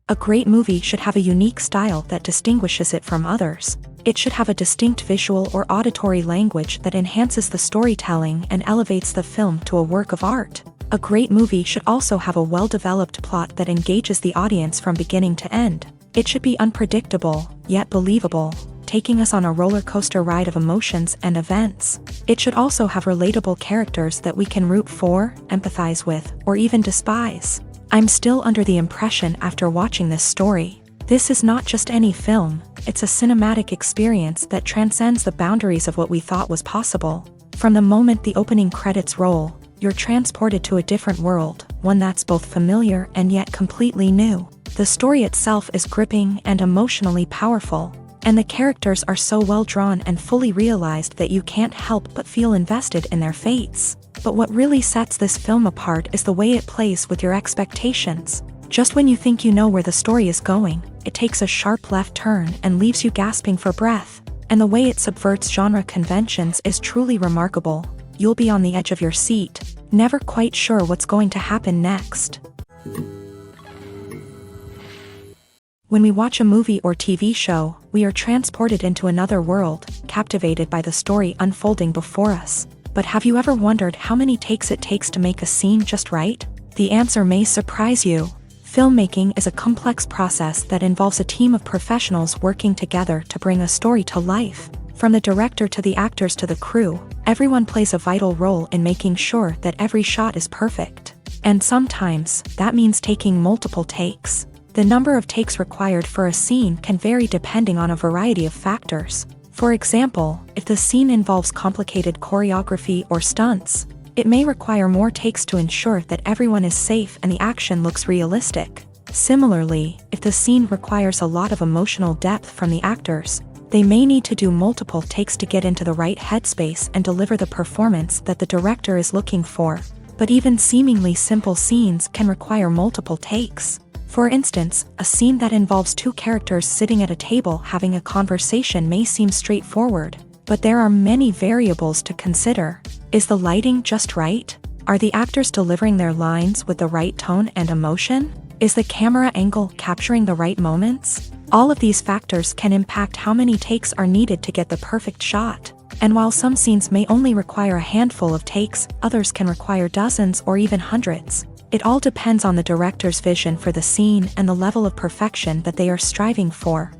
A great movie should have a unique style that distinguishes it from others. It should have a distinct visual or auditory language that enhances the storytelling and elevates the film to a work of art. A great movie should also have a well-developed plot that engages the audience from beginning to end. It should be unpredictable, yet believable, taking us on a roller coaster ride of emotions and events. It should also have relatable characters that we can root for, empathize with, or even despise. I'm still under the impression after watching this story. This is not just any film, it's a cinematic experience that transcends the boundaries of what we thought was possible. From the moment the opening credits roll, you're transported to a different world, one that's both familiar and yet completely new. The story itself is gripping and emotionally powerful, and the characters are so well drawn and fully realized that you can't help but feel invested in their fates. But what really sets this film apart is the way it plays with your expectations. Just when you think you know where the story is going, it takes a sharp left turn and leaves you gasping for breath. And the way it subverts genre conventions is truly remarkable. You'll be on the edge of your seat, never quite sure what's going to happen next. When we watch a movie or TV show, we are transported into another world, captivated by the story unfolding before us. But have you ever wondered how many takes it takes to make a scene just right? The answer may surprise you. Filmmaking is a complex process that involves a team of professionals working together to bring a story to life. From the director to the actors to the crew, everyone plays a vital role in making sure that every shot is perfect. And sometimes, that means taking multiple takes. The number of takes required for a scene can vary depending on a variety of factors. For example, if the scene involves complicated choreography or stunts, it may require more takes to ensure that everyone is safe and the action looks realistic. Similarly, if the scene requires a lot of emotional depth from the actors, they may need to do multiple takes to get into the right headspace and deliver the performance that the director is looking for. But even seemingly simple scenes can require multiple takes. For instance, a scene that involves two characters sitting at a table having a conversation may seem straightforward, but there are many variables to consider. Is the lighting just right? Are the actors delivering their lines with the right tone and emotion? Is the camera angle capturing the right moments? All of these factors can impact how many takes are needed to get the perfect shot. And while some scenes may only require a handful of takes, others can require dozens or even hundreds. It all depends on the director's vision for the scene and the level of perfection that they are striving for.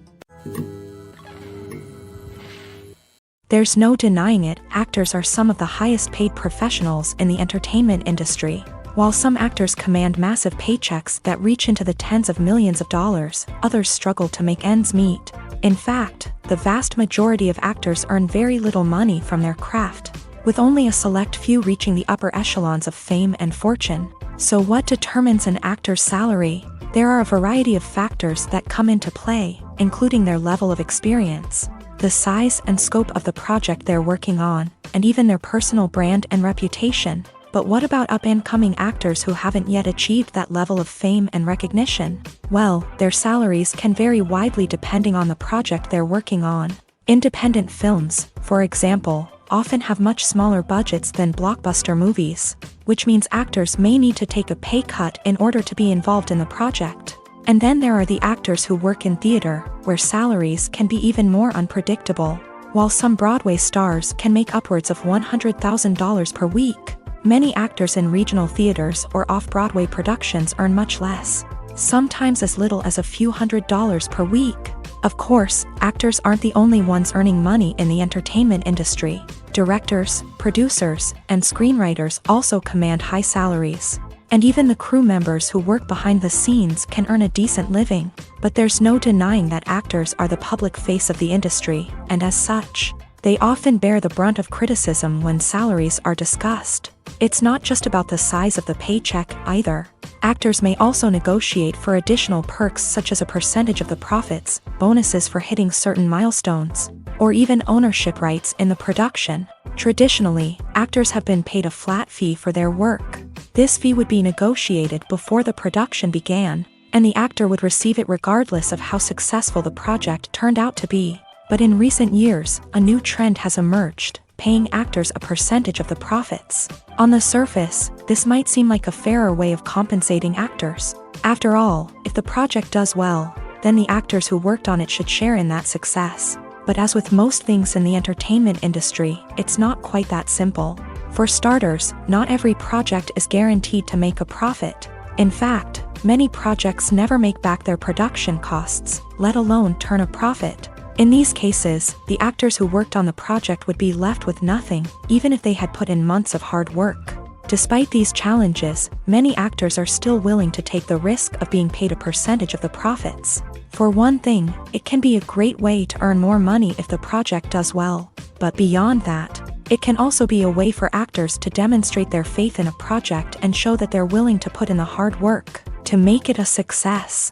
There's no denying it, actors are some of the highest paid professionals in the entertainment industry. While some actors command massive paychecks that reach into the tens of millions of dollars, others struggle to make ends meet. In fact, the vast majority of actors earn very little money from their craft, with only a select few reaching the upper echelons of fame and fortune. So what determines an actor's salary? There are a variety of factors that come into play, including their level of experience, the size and scope of the project they're working on, and even their personal brand and reputation. But what about up-and-coming actors who haven't yet achieved that level of fame and recognition? Well, their salaries can vary widely depending on the project they're working on. Independent films, for example, often have much smaller budgets than blockbuster movies, which means actors may need to take a pay cut in order to be involved in the project. And then there are the actors who work in theater, where salaries can be even more unpredictable. While some Broadway stars can make upwards of $100,000 per week, many actors in regional theaters or off-Broadway productions earn much less, sometimes as little as a few $100s per week. Of course, actors aren't the only ones earning money in the entertainment industry. Directors, producers, and screenwriters also command high salaries. And even the crew members who work behind the scenes can earn a decent living. But there's no denying that actors are the public face of the industry, and as such, they often bear the brunt of criticism when salaries are discussed. It's not just about the size of the paycheck, either. Actors may also negotiate for additional perks such as a percentage of the profits, bonuses for hitting certain milestones, or even ownership rights in the production. Traditionally, actors have been paid a flat fee for their work. This fee would be negotiated before the production began, and the actor would receive it regardless of how successful the project turned out to be. But in recent years, a new trend has emerged: paying actors a percentage of the profits. On the surface, this might seem like a fairer way of compensating actors. After all, if the project does well, then the actors who worked on it should share in that success. But as with most things in the entertainment industry, it's not quite that simple. For starters, not every project is guaranteed to make a profit. In fact, many projects never make back their production costs, let alone turn a profit. In these cases, the actors who worked on the project would be left with nothing, even if they had put in months of hard work. Despite these challenges, many actors are still willing to take the risk of being paid a percentage of the profits. For one thing, it can be a great way to earn more money if the project does well. But beyond that, it can also be a way for actors to demonstrate their faith in a project and show that they're willing to put in the hard work to make it a success.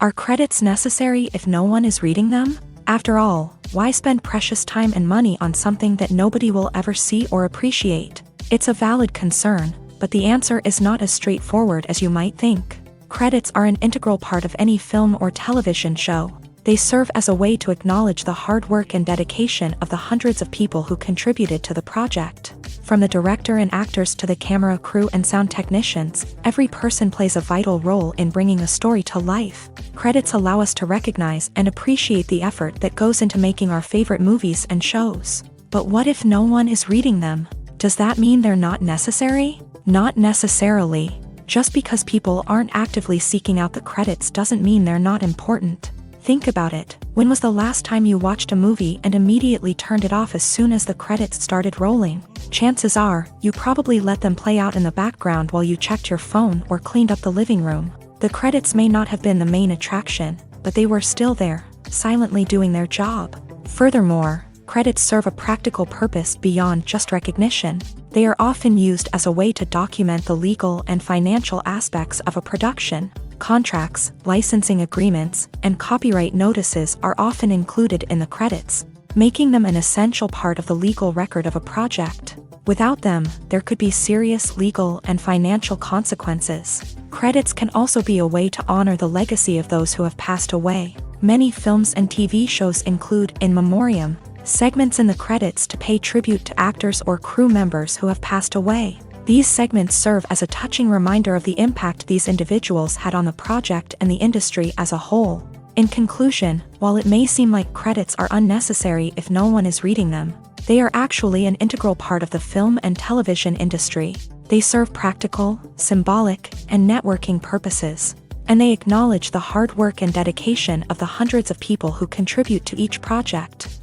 Are credits necessary if no one is reading them? After all, why spend precious time and money on something that nobody will ever see or appreciate? It's a valid concern, but the answer is not as straightforward as you might think. Credits are an integral part of any film or television show. They serve as a way to acknowledge the hard work and dedication of the hundreds of people who contributed to the project. From the director and actors to the camera crew and sound technicians, every person plays a vital role in bringing a story to life. Credits allow us to recognize and appreciate the effort that goes into making our favorite movies and shows. But what if no one is reading them? Does that mean they're not necessary? Not necessarily. Just because people aren't actively seeking out the credits doesn't mean they're not important. Think about it. When was the last time you watched a movie and immediately turned it off as soon as the credits started rolling? Chances are, you probably let them play out in the background while you checked your phone or cleaned up the living room. The credits may not have been the main attraction, but they were still there, silently doing their job. Furthermore, credits serve a practical purpose beyond just recognition. They are often used as a way to document the legal and financial aspects of a production. Contracts, licensing agreements, and copyright notices are often included in the credits, making them an essential part of the legal record of a project. Without them, there could be serious legal and financial consequences. Credits can also be a way to honor the legacy of those who have passed away. Many films and TV shows include in memoriam segments in the credits to pay tribute to actors or crew members who have passed away. These segments serve as a touching reminder of the impact these individuals had on the project and the industry as a whole. In conclusion, while it may seem like credits are unnecessary if no one is reading them, they are actually an integral part of the film and television industry. They serve practical, symbolic, and networking purposes, and they acknowledge the hard work and dedication of the hundreds of people who contribute to each project.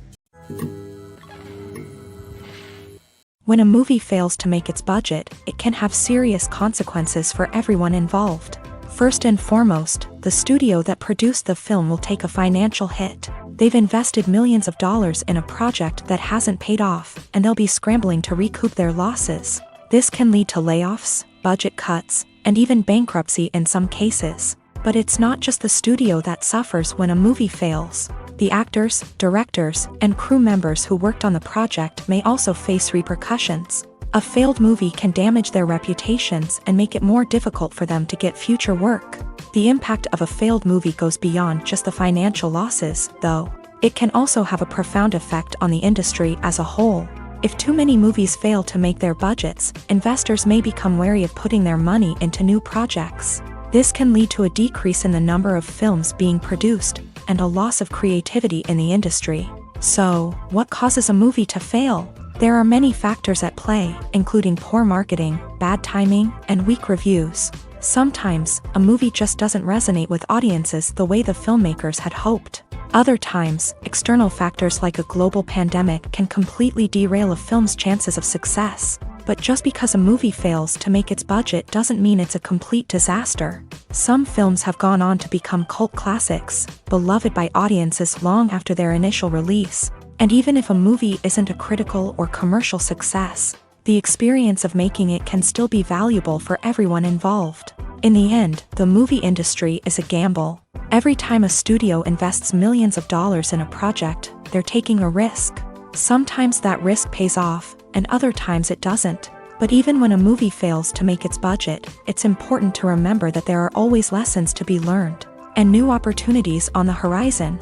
When a movie fails to make its budget, it can have serious consequences for everyone involved. First and foremost, the studio that produced the film will take a financial hit. They've invested millions of dollars in a project that hasn't paid off, and they'll be scrambling to recoup their losses. This can lead to layoffs, budget cuts, and even bankruptcy in some cases. But it's not just the studio that suffers when a movie fails. The actors, directors, and crew members who worked on the project may also face repercussions. A failed movie can damage their reputations and make it more difficult for them to get future work. The impact of a failed movie goes beyond just the financial losses, though. It can also have a profound effect on the industry as a whole. If too many movies fail to make their budgets, investors may become wary of putting their money into new projects. This can lead to a decrease in the number of films being produced, and a loss of creativity in the industry. So, what causes a movie to fail? There are many factors at play, including poor marketing, bad timing, and weak reviews. Sometimes, a movie just doesn't resonate with audiences the way the filmmakers had hoped. Other times, external factors like a global pandemic can completely derail a film's chances of success. But just because a movie fails to make its budget doesn't mean it's a complete disaster. Some films have gone on to become cult classics, beloved by audiences long after their initial release. And even if a movie isn't a critical or commercial success, the experience of making it can still be valuable for everyone involved. In the end, the movie industry is a gamble. Every time a studio invests millions of dollars in a project, they're taking a risk. Sometimes that risk pays off, and other times it doesn't. But even when a movie fails to make its budget, it's important to remember that there are always lessons to be learned, and new opportunities on the horizon.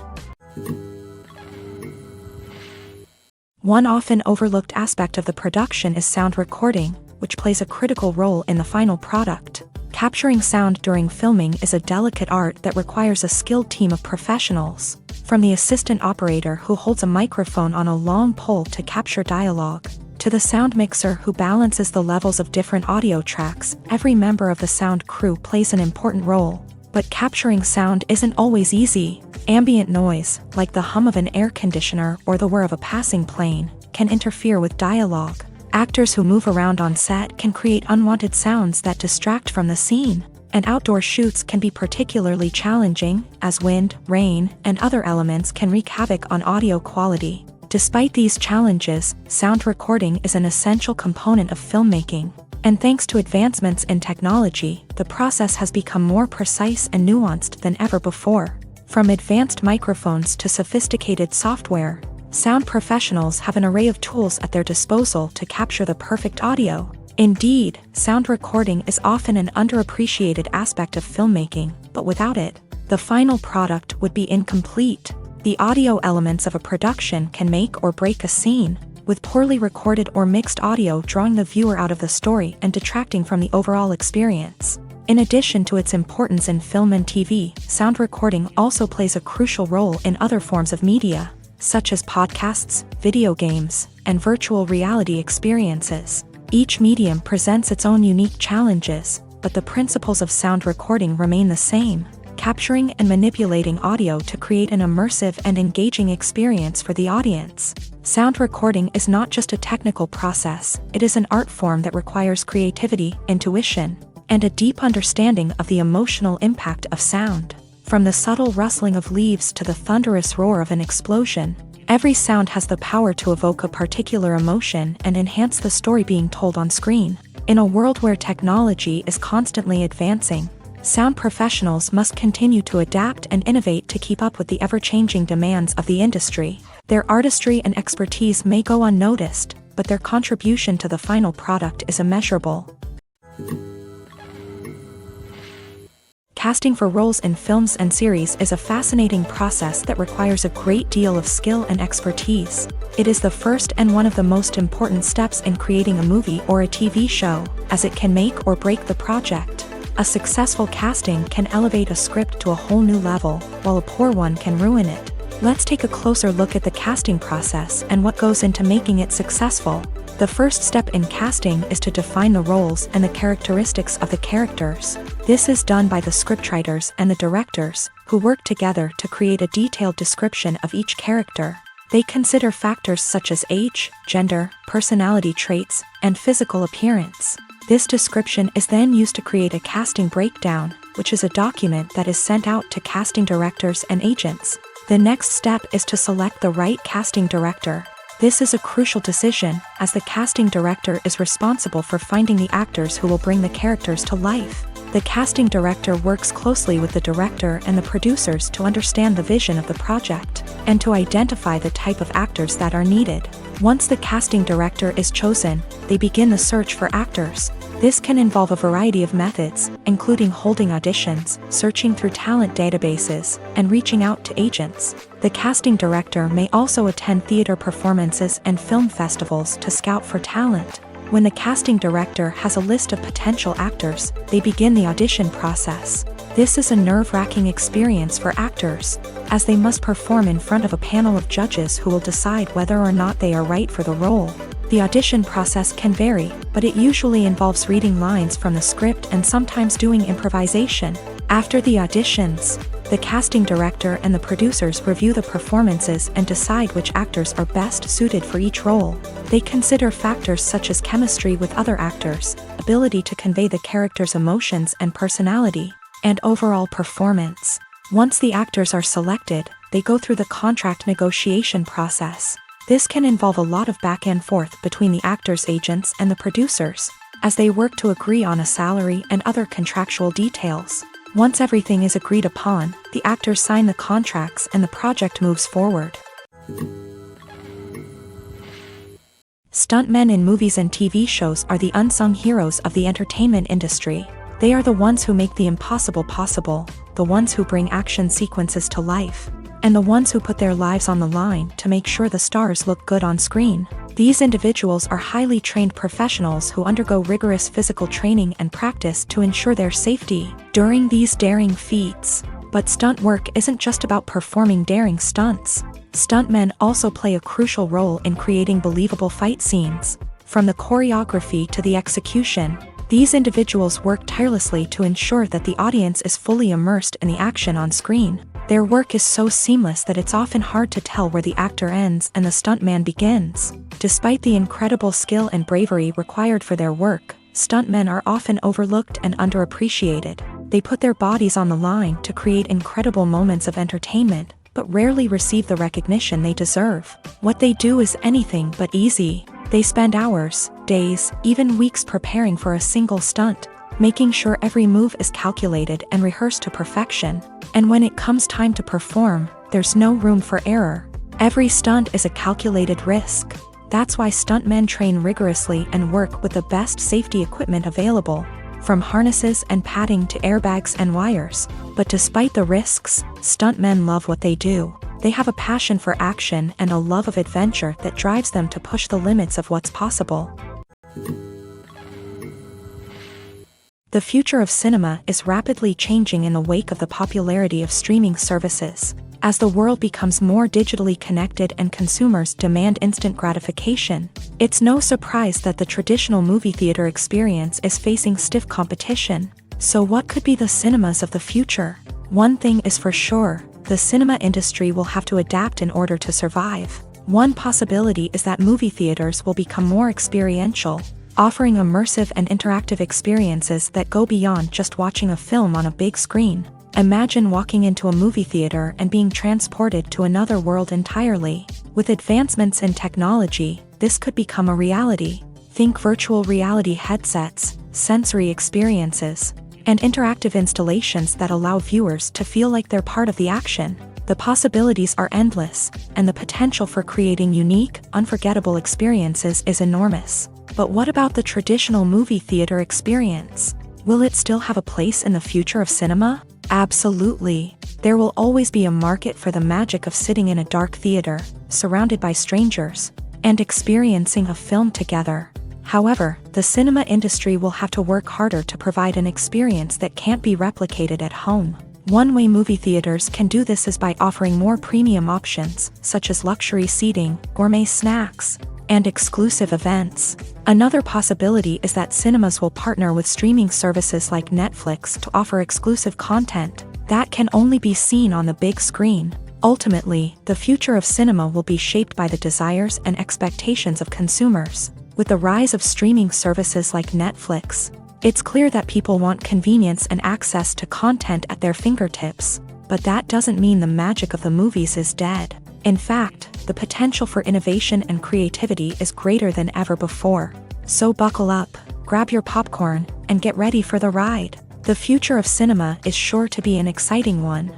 One often overlooked aspect of the production is sound recording, which plays a critical role in the final product. Capturing sound during filming is a delicate art that requires a skilled team of professionals. From the assistant operator who holds a microphone on a long pole to capture dialogue, to the sound mixer who balances the levels of different audio tracks, every member of the sound crew plays an important role. But capturing sound isn't always easy. Ambient noise, like the hum of an air conditioner or the whir of a passing plane, can interfere with dialogue. Actors who move around on set can create unwanted sounds that distract from the scene. And outdoor shoots can be particularly challenging, as wind, rain, and other elements can wreak havoc on audio quality. Despite these challenges, sound recording is an essential component of filmmaking. And thanks to advancements in technology, the process has become more precise and nuanced than ever before. From advanced microphones to sophisticated software, sound professionals have an array of tools at their disposal to capture the perfect audio. Indeed, sound recording is often an underappreciated aspect of filmmaking, but without it, the final product would be incomplete. The audio elements of a production can make or break a scene, with poorly recorded or mixed audio drawing the viewer out of the story and detracting from the overall experience. In addition to its importance in film and TV, sound recording also plays a crucial role in other forms of media, such as podcasts, video games, and virtual reality experiences. Each medium presents its own unique challenges, but the principles of sound recording remain the same, capturing and manipulating audio to create an immersive and engaging experience for the audience. Sound recording is not just a technical process, it is an art form that requires creativity, intuition, and a deep understanding of the emotional impact of sound. From the subtle rustling of leaves to the thunderous roar of an explosion, every sound has the power to evoke a particular emotion and enhance the story being told on screen. In a world where technology is constantly advancing, sound professionals must continue to adapt and innovate to keep up with the ever-changing demands of the industry. Their artistry and expertise may go unnoticed, but their contribution to the final product is immeasurable. Casting for roles in films and series is a fascinating process that requires a great deal of skill and expertise. It is the first and one of the most important steps in creating a movie or a TV show, as it can make or break the project. A successful casting can elevate a script to a whole new level, while a poor one can ruin it. Let's take a closer look at the casting process and what goes into making it successful. The first step in casting is to define the roles and the characteristics of the characters. This is done by the scriptwriters and the directors, who work together to create a detailed description of each character. They consider factors such as age, gender, personality traits, and physical appearance. This description is then used to create a casting breakdown, which is a document that is sent out to casting directors and agents. The next step is to select the right casting director. This is a crucial decision, as the casting director is responsible for finding the actors who will bring the characters to life. The casting director works closely with the director and the producers to understand the vision of the project, and to identify the type of actors that are needed. Once the casting director is chosen, they begin the search for actors. This can involve a variety of methods, including holding auditions, searching through talent databases, and reaching out to agents. The casting director may also attend theater performances and film festivals to scout for talent. When the casting director has a list of potential actors, they begin the audition process. This is a nerve-wracking experience for actors, as they must perform in front of a panel of judges who will decide whether or not they are right for the role. The audition process can vary, but it usually involves reading lines from the script and sometimes doing improvisation. After the auditions, the casting director and the producers review the performances and decide which actors are best suited for each role. They consider factors such as chemistry with other actors, ability to convey the character's emotions and personality, and overall performance. Once the actors are selected, they go through the contract negotiation process. This can involve a lot of back and forth between the actors' agents and the producers, as they work to agree on a salary and other contractual details. Once everything is agreed upon, the actors sign the contracts and the project moves forward. Stuntmen in movies and TV shows are the unsung heroes of the entertainment industry. They are the ones who make the impossible possible, the ones who bring action sequences to life, and the ones who put their lives on the line to make sure the stars look good on screen. These individuals are highly trained professionals who undergo rigorous physical training and practice to ensure their safety during these daring feats. But stunt work isn't just about performing daring stunts. Stuntmen also play a crucial role in creating believable fight scenes. From the choreography to the execution, these individuals work tirelessly to ensure that the audience is fully immersed in the action on screen. Their work is so seamless that it's often hard to tell where the actor ends and the stuntman begins. Despite the incredible skill and bravery required for their work, stuntmen are often overlooked and underappreciated. They put their bodies on the line to create incredible moments of entertainment, but rarely receive the recognition they deserve. What they do is anything but easy. They spend hours, days, even weeks preparing for a single stunt, making sure every move is calculated and rehearsed to perfection. And when it comes time to perform, there's no room for error. Every stunt is a calculated risk. That's why stuntmen train rigorously and work with the best safety equipment available, from harnesses and padding to airbags and wires. But despite the risks, stuntmen love what they do. They have a passion for action and a love of adventure that drives them to push the limits of what's possible. The future of cinema is rapidly changing in the wake of the popularity of streaming services. As the world becomes more digitally connected and consumers demand instant gratification, it's no surprise that the traditional movie theater experience is facing stiff competition. So what could be the cinemas of the future? One thing is for sure, the cinema industry will have to adapt in order to survive. One possibility is that movie theaters will become more experiential, offering immersive and interactive experiences that go beyond just watching a film on a big screen. Imagine walking into a movie theater and being transported to another world entirely. With advancements in technology, this could become a reality. Think virtual reality headsets, sensory experiences, and interactive installations that allow viewers to feel like they're part of the action. The possibilities are endless, and the potential for creating unique, unforgettable experiences is enormous. But what about the traditional movie theater experience? Will it still have a place in the future of cinema? Absolutely. There will always be a market for the magic of sitting in a dark theater, surrounded by strangers, and experiencing a film together. However, the cinema industry will have to work harder to provide an experience that can't be replicated at home. One way movie theaters can do this is by offering more premium options, such as luxury seating, gourmet snacks, and exclusive events. Another possibility is that cinemas will partner with streaming services like Netflix to offer exclusive content that can only be seen on the big screen. Ultimately, the future of cinema will be shaped by the desires and expectations of consumers. With the rise of streaming services like Netflix, it's clear that people want convenience and access to content at their fingertips. But that doesn't mean the magic of the movies is dead. In fact, the potential for innovation and creativity is greater than ever before. So buckle up, grab your popcorn, and get ready for the ride. The future of cinema is sure to be an exciting one.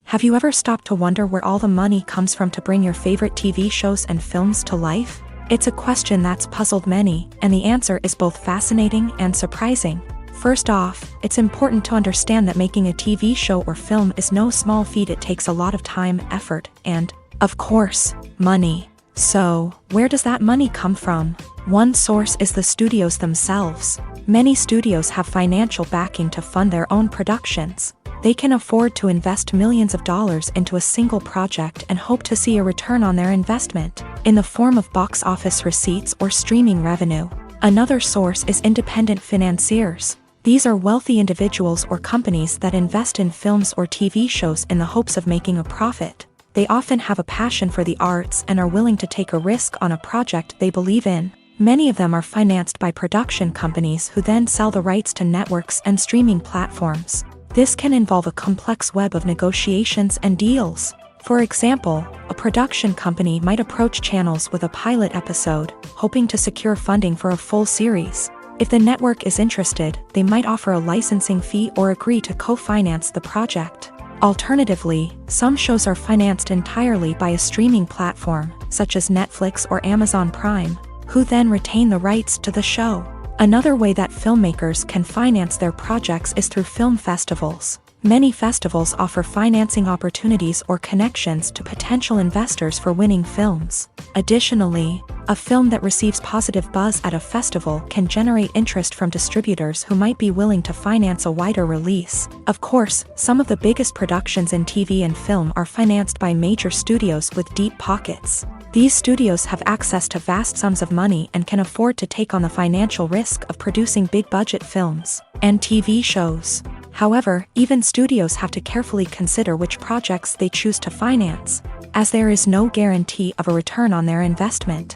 Have you ever stopped to wonder where all the money comes from to bring your favorite TV shows and films to life? It's a question that's puzzled many, and the answer is both fascinating and surprising. First off, it's important to understand that making a TV show or film is no small feat. It takes a lot of time, effort, and, of course, money. So, where does that money come from? One source is the studios themselves. Many studios have financial backing to fund their own productions. They can afford to invest millions of dollars into a single project and hope to see a return on their investment, in the form of box office receipts or streaming revenue. Another source is independent financiers. These are wealthy individuals or companies that invest in films or TV shows in the hopes of making a profit. They often have a passion for the arts and are willing to take a risk on a project they believe in. Many of them are financed by production companies who then sell the rights to networks and streaming platforms. This can involve a complex web of negotiations and deals. For example, a production company might approach channels with a pilot episode, hoping to secure funding for a full series. If the network is interested, they might offer a licensing fee or agree to co-finance the project. Alternatively, some shows are financed entirely by a streaming platform, such as Netflix or Amazon Prime, who then retain the rights to the show. Another way that filmmakers can finance their projects is through film festivals. Many festivals offer financing opportunities or connections to potential investors for winning films. Additionally, a film that receives positive buzz at a festival can generate interest from distributors who might be willing to finance a wider release. Of course, some of the biggest productions in TV and film are financed by major studios with deep pockets. These studios have access to vast sums of money and can afford to take on the financial risk of producing big-budget films and TV shows. However, even studios have to carefully consider which projects they choose to finance, as there is no guarantee of a return on their investment.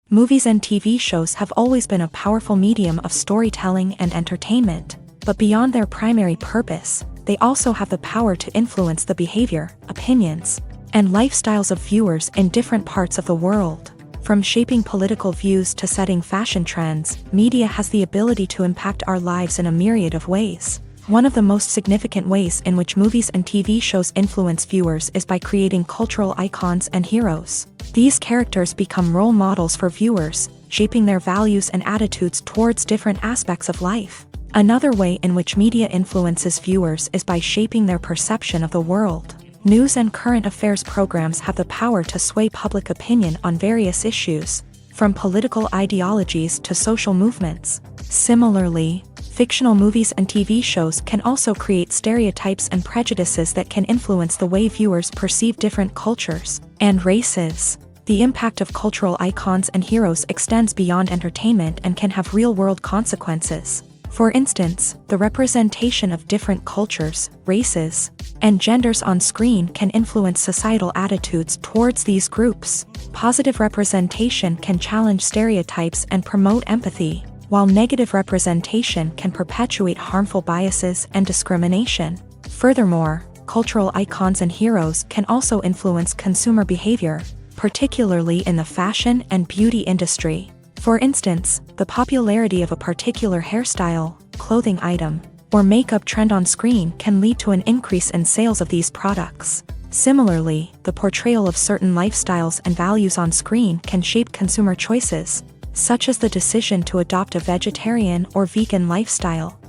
Movies and TV shows have always been a powerful medium of storytelling and entertainment, but beyond their primary purpose, they also have the power to influence the behavior, opinions, and lifestyles of viewers in different parts of the world. From shaping political views to setting fashion trends, media has the ability to impact our lives in a myriad of ways. One of the most significant ways in which movies and TV shows influence viewers is by creating cultural icons and heroes. These characters become role models for viewers, shaping their values and attitudes towards different aspects of life. Another way in which media influences viewers is by shaping their perception of the world. News and current affairs programs have the power to sway public opinion on various issues, from political ideologies to social movements. Similarly, fictional movies and TV shows can also create stereotypes and prejudices that can influence the way viewers perceive different cultures and races. The impact of cultural icons and heroes extends beyond entertainment and can have real-world consequences. For instance, the representation of different cultures, races, and genders on screen can influence societal attitudes towards these groups. Positive representation can challenge stereotypes and promote empathy, while negative representation can perpetuate harmful biases and discrimination. Furthermore, cultural icons and heroes can also influence consumer behavior, particularly in the fashion and beauty industry. For instance, the popularity of a particular hairstyle, clothing item, or makeup trend on screen can lead to an increase in sales of these products. Similarly, the portrayal of certain lifestyles and values on screen can shape consumer choices, such as the decision to adopt a vegetarian or vegan lifestyle.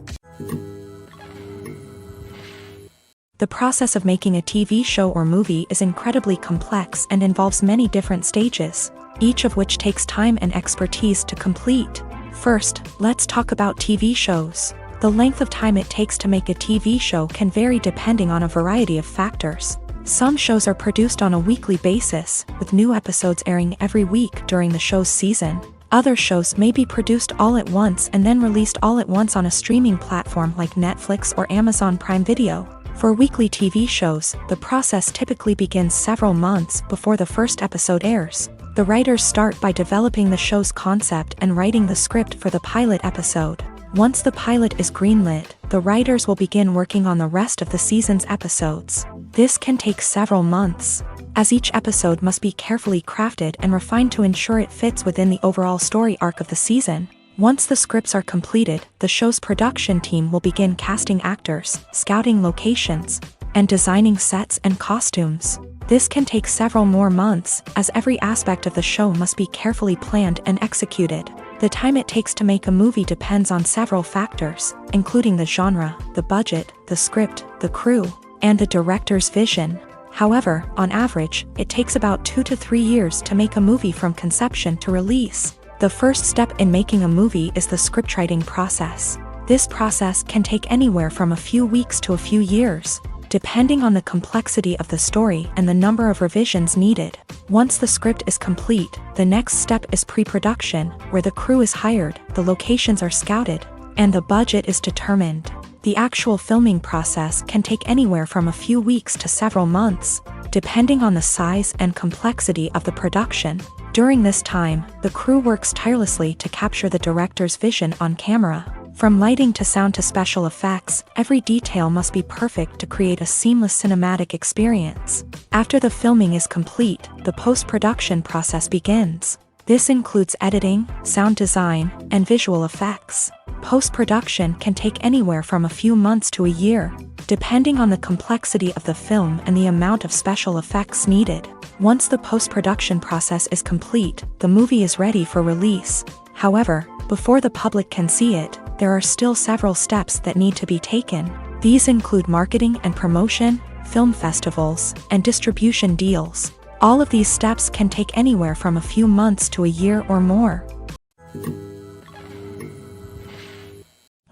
The process of making a TV show or movie is incredibly complex and involves many different stages, each of which takes time and expertise to complete. First, let's talk about TV shows. The length of time it takes to make a TV show can vary depending on a variety of factors. Some shows are produced on a weekly basis, with new episodes airing every week during the show's season. Other shows may be produced all at once and then released all at once on a streaming platform like Netflix or Amazon Prime Video. For weekly TV shows, the process typically begins several months before the first episode airs. The writers start by developing the show's concept and writing the script for the pilot episode. Once the pilot is greenlit, the writers will begin working on the rest of the season's episodes. This can take several months, as each episode must be carefully crafted and refined to ensure it fits within the overall story arc of the season. Once the scripts are completed, the show's production team will begin casting actors, scouting locations, and designing sets and costumes. This can take several more months, as every aspect of the show must be carefully planned and executed. The time it takes to make a movie depends on several factors, including the genre, the budget, the script, the crew, and the director's vision. However, on average, it takes about 2 to 3 years to make a movie from conception to release. The first step in making a movie is the scriptwriting process. This process can take anywhere from a few weeks to a few years, depending on the complexity of the story and the number of revisions needed. Once the script is complete, the next step is pre-production, where the crew is hired, the locations are scouted, and the budget is determined. The actual filming process can take anywhere from a few weeks to several months, depending on the size and complexity of the production. During this time, the crew works tirelessly to capture the director's vision on camera. From lighting to sound to special effects, every detail must be perfect to create a seamless cinematic experience. After the filming is complete, the post-production process begins. This includes editing, sound design, and visual effects. Post-production can take anywhere from a few months to a year, depending on the complexity of the film and the amount of special effects needed. Once the post-production process is complete, the movie is ready for release. However, before the public can see it, there are still several steps that need to be taken. These include marketing and promotion, film festivals, and distribution deals. All of these steps can take anywhere from a few months to a year or more.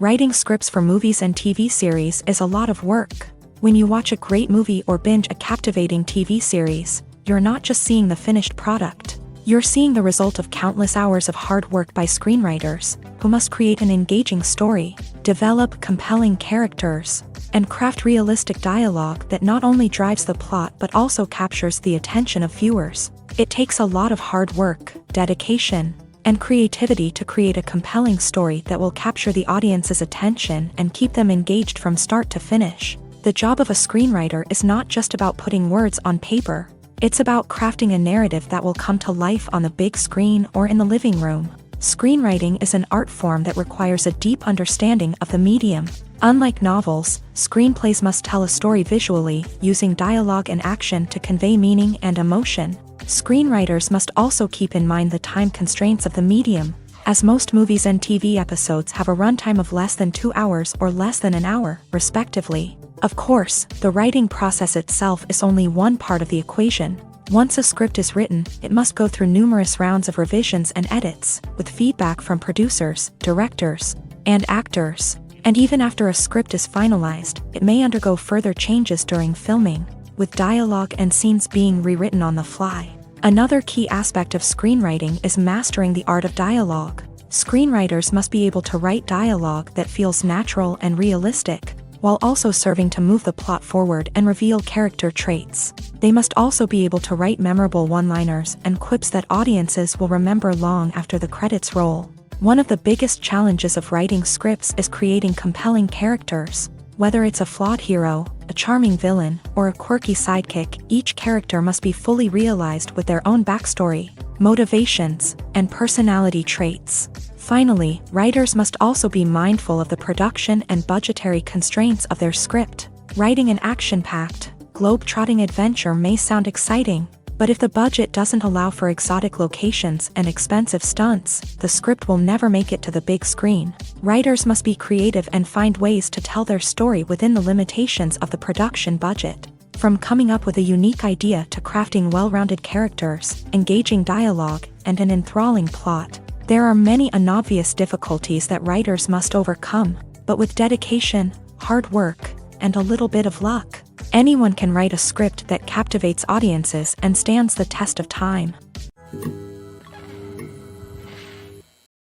Writing scripts for movies and TV series is a lot of work. When you watch a great movie or binge a captivating TV series, you're not just seeing the finished product. You're seeing the result of countless hours of hard work by screenwriters, who must create an engaging story, develop compelling characters, and craft realistic dialogue that not only drives the plot but also captures the attention of viewers. It takes a lot of hard work, dedication, and creativity to create a compelling story that will capture the audience's attention and keep them engaged from start to finish. The job of a screenwriter is not just about putting words on paper. It's about crafting a narrative that will come to life on the big screen or in the living room. Screenwriting is an art form that requires a deep understanding of the medium. Unlike novels, screenplays must tell a story visually, using dialogue and action to convey meaning and emotion. Screenwriters must also keep in mind the time constraints of the medium, as most movies and TV episodes have a runtime of less than 2 hours or less than an hour, respectively. Of course, the writing process itself is only one part of the equation. Once a script is written, it must go through numerous rounds of revisions and edits, with feedback from producers, directors, and actors. And even after a script is finalized, it may undergo further changes during filming, with dialogue and scenes being rewritten on the fly. Another key aspect of screenwriting is mastering the art of dialogue. Screenwriters must be able to write dialogue that feels natural and realistic, while also serving to move the plot forward and reveal character traits. They must also be able to write memorable one-liners and quips that audiences will remember long after the credits roll. One of the biggest challenges of writing scripts is creating compelling characters. Whether it's a flawed hero, a charming villain, or a quirky sidekick, each character must be fully realized with their own backstory, motivations, and personality traits. Finally, writers must also be mindful of the production and budgetary constraints of their script. Writing an action-packed, globe-trotting adventure may sound exciting, but if the budget doesn't allow for exotic locations and expensive stunts, the script will never make it to the big screen. Writers must be creative and find ways to tell their story within the limitations of the production budget. From coming up with a unique idea to crafting well-rounded characters, engaging dialogue, and an enthralling plot, there are many unobvious difficulties that writers must overcome, but with dedication, hard work, and a little bit of luck, anyone can write a script that captivates audiences and stands the test of time.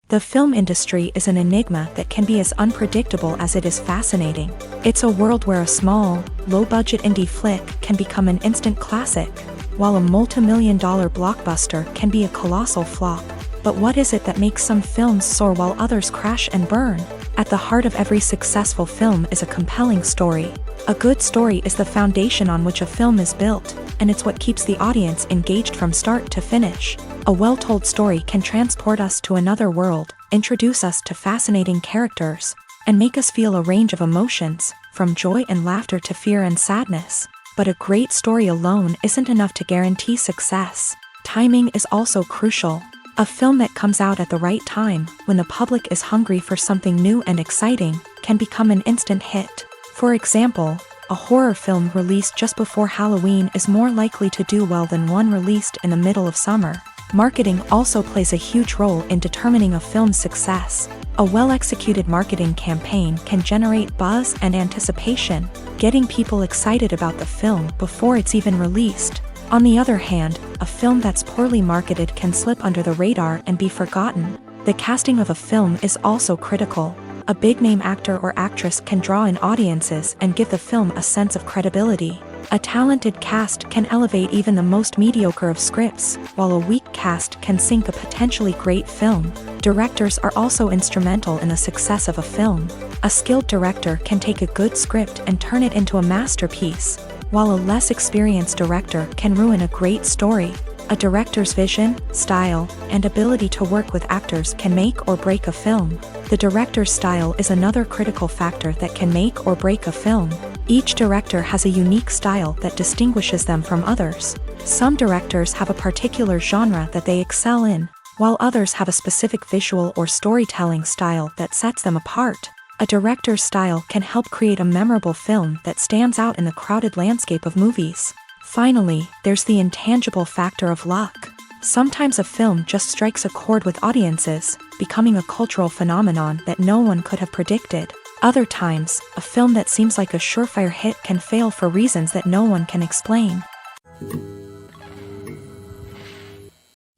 The film industry is an enigma that can be as unpredictable as it is fascinating. It's a world where a small, low-budget indie flick can become an instant classic, while a multi-million-dollar blockbuster can be a colossal flop. But what is it that makes some films soar while others crash and burn? At the heart of every successful film is a compelling story. A good story is the foundation on which a film is built, and it's what keeps the audience engaged from start to finish. A well-told story can transport us to another world, introduce us to fascinating characters, and make us feel a range of emotions, from joy and laughter to fear and sadness. But a great story alone isn't enough to guarantee success. Timing is also crucial. A film that comes out at the right time, when the public is hungry for something new and exciting, can become an instant hit. For example, a horror film released just before Halloween is more likely to do well than one released in the middle of summer. Marketing also plays a huge role in determining a film's success. A well-executed marketing campaign can generate buzz and anticipation, getting people excited about the film before it's even released. On the other hand, a film that's poorly marketed can slip under the radar and be forgotten. The casting of a film is also critical. A big-name actor or actress can draw in audiences and give the film a sense of credibility. A talented cast can elevate even the most mediocre of scripts, while a weak cast can sink a potentially great film. Directors are also instrumental in the success of a film. A skilled director can take a good script and turn it into a masterpiece, while a less experienced director can ruin a great story. A director's vision, style, and ability to work with actors can make or break a film. The director's style is another critical factor that can make or break a film. Each director has a unique style that distinguishes them from others. Some directors have a particular genre that they excel in, while others have a specific visual or storytelling style that sets them apart. A director's style can help create a memorable film that stands out in the crowded landscape of movies. Finally, there's the intangible factor of luck. Sometimes a film just strikes a chord with audiences, becoming a cultural phenomenon that no one could have predicted. Other times, a film that seems like a surefire hit can fail for reasons that no one can explain.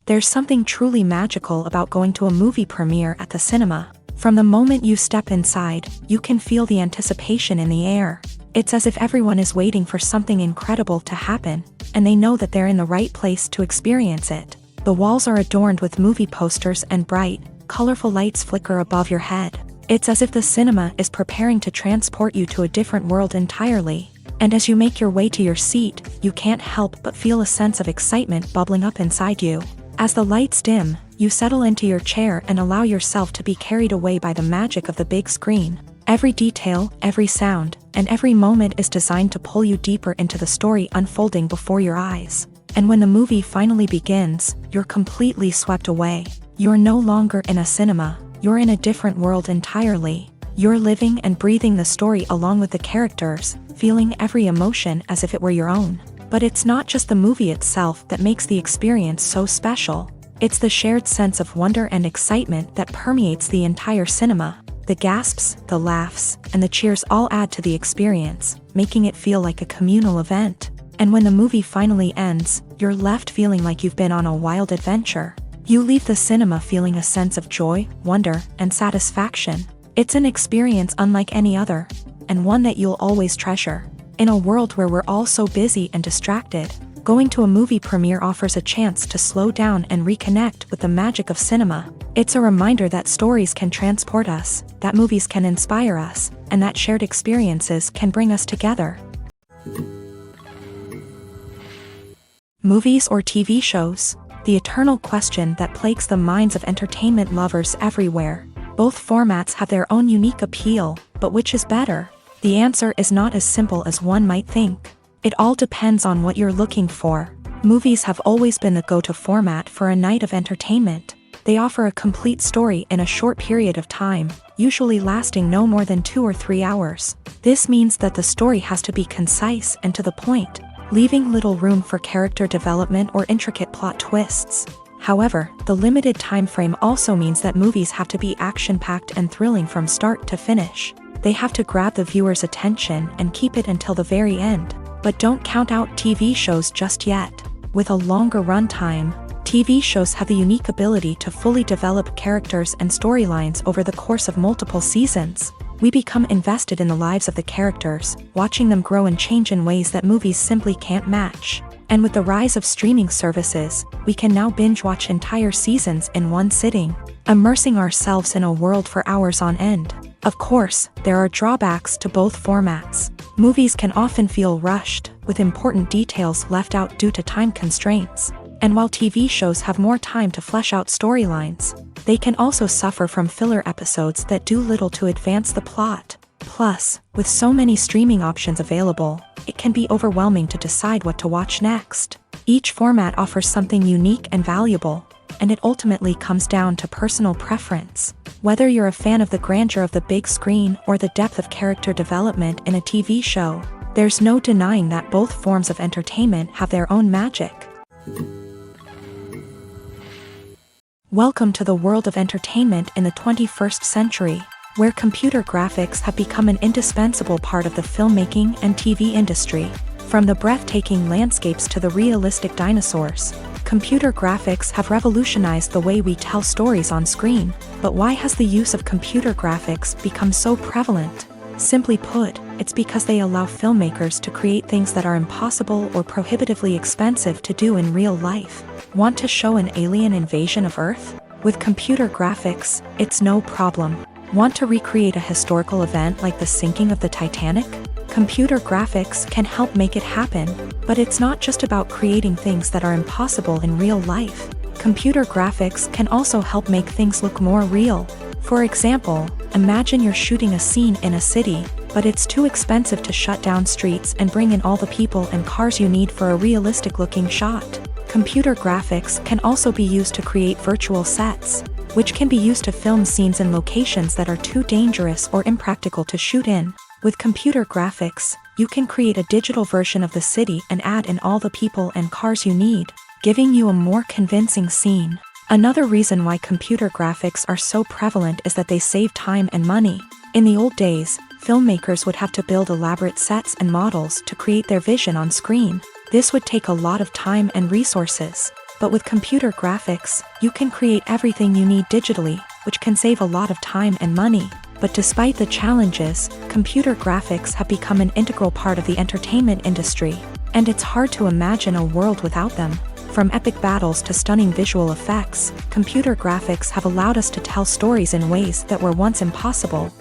There's something truly magical about going to a movie premiere at the cinema. From the moment you step inside, you can feel the anticipation in the air. It's as if everyone is waiting for something incredible to happen, and they know that they're in the right place to experience it. The walls are adorned with movie posters and bright, colorful lights flicker above your head. It's as if the cinema is preparing to transport you to a different world entirely. And as you make your way to your seat, you can't help but feel a sense of excitement bubbling up inside you. As the lights dim, you settle into your chair and allow yourself to be carried away by the magic of the big screen. Every detail, every sound, and every moment is designed to pull you deeper into the story unfolding before your eyes. And when the movie finally begins, you're completely swept away. You're no longer in a cinema, you're in a different world entirely. You're living and breathing the story along with the characters, feeling every emotion as if it were your own. But it's not just the movie itself that makes the experience so special. It's the shared sense of wonder and excitement that permeates the entire cinema. The gasps, the laughs, and the cheers all add to the experience, making it feel like a communal event. And when the movie finally ends, you're left feeling like you've been on a wild adventure. You leave the cinema feeling a sense of joy, wonder, and satisfaction. It's an experience unlike any other, and one that you'll always treasure. In a world where we're all so busy and distracted, going to a movie premiere offers a chance to slow down and reconnect with the magic of cinema. It's a reminder that stories can transport us, that movies can inspire us, and that shared experiences can bring us together. Movies or TV shows? The eternal question that plagues the minds of entertainment lovers everywhere. Both formats have their own unique appeal, but which is better? The answer is not as simple as one might think. It all depends on what you're looking for. Movies have always been the go-to format for a night of entertainment. They offer a complete story in a short period of time, usually lasting no more than 2 or 3 hours. This means that the story has to be concise and to the point, leaving little room for character development or intricate plot twists. However, the limited time frame also means that movies have to be action-packed and thrilling from start to finish. They have to grab the viewer's attention and keep it until the very end. But don't count out TV shows just yet. With a longer runtime, TV shows have the unique ability to fully develop characters and storylines over the course of multiple seasons. We become invested in the lives of the characters, watching them grow and change in ways that movies simply can't match. And with the rise of streaming services, we can now binge-watch entire seasons in one sitting, immersing ourselves in a world for hours on end. Of course, there are drawbacks to both formats. Movies can often feel rushed, with important details left out due to time constraints. And while TV shows have more time to flesh out storylines, they can also suffer from filler episodes that do little to advance the plot. Plus, with so many streaming options available, it can be overwhelming to decide what to watch next. Each format offers something unique and valuable, and it ultimately comes down to personal preference. Whether you're a fan of the grandeur of the big screen or the depth of character development in a TV show, there's no denying that both forms of entertainment have their own magic. Welcome to the world of entertainment in the 21st century, where computer graphics have become an indispensable part of the filmmaking and TV industry. From the breathtaking landscapes to the realistic dinosaurs, computer graphics have revolutionized the way we tell stories on screen. But why has the use of computer graphics become so prevalent? Simply put, it's because they allow filmmakers to create things that are impossible or prohibitively expensive to do in real life. Want to show an alien invasion of Earth? With computer graphics, it's no problem. Want to recreate a historical event like the sinking of the Titanic? Computer graphics can help make it happen, but it's not just about creating things that are impossible in real life. Computer graphics can also help make things look more real. For example, imagine you're shooting a scene in a city, but it's too expensive to shut down streets and bring in all the people and cars you need for a realistic-looking shot. Computer graphics can also be used to create virtual sets, which can be used to film scenes in locations that are too dangerous or impractical to shoot in. With computer graphics, you can create a digital version of the city and add in all the people and cars you need, giving you a more convincing scene. Another reason why computer graphics are so prevalent is that they save time and money. In the old days, filmmakers would have to build elaborate sets and models to create their vision on screen. This would take a lot of time and resources. But with computer graphics, you can create everything you need digitally, which can save a lot of time and money. But despite the challenges, computer graphics have become an integral part of the entertainment industry, and it's hard to imagine a world without them. From epic battles to stunning visual effects, computer graphics have allowed us to tell stories in ways that were once impossible.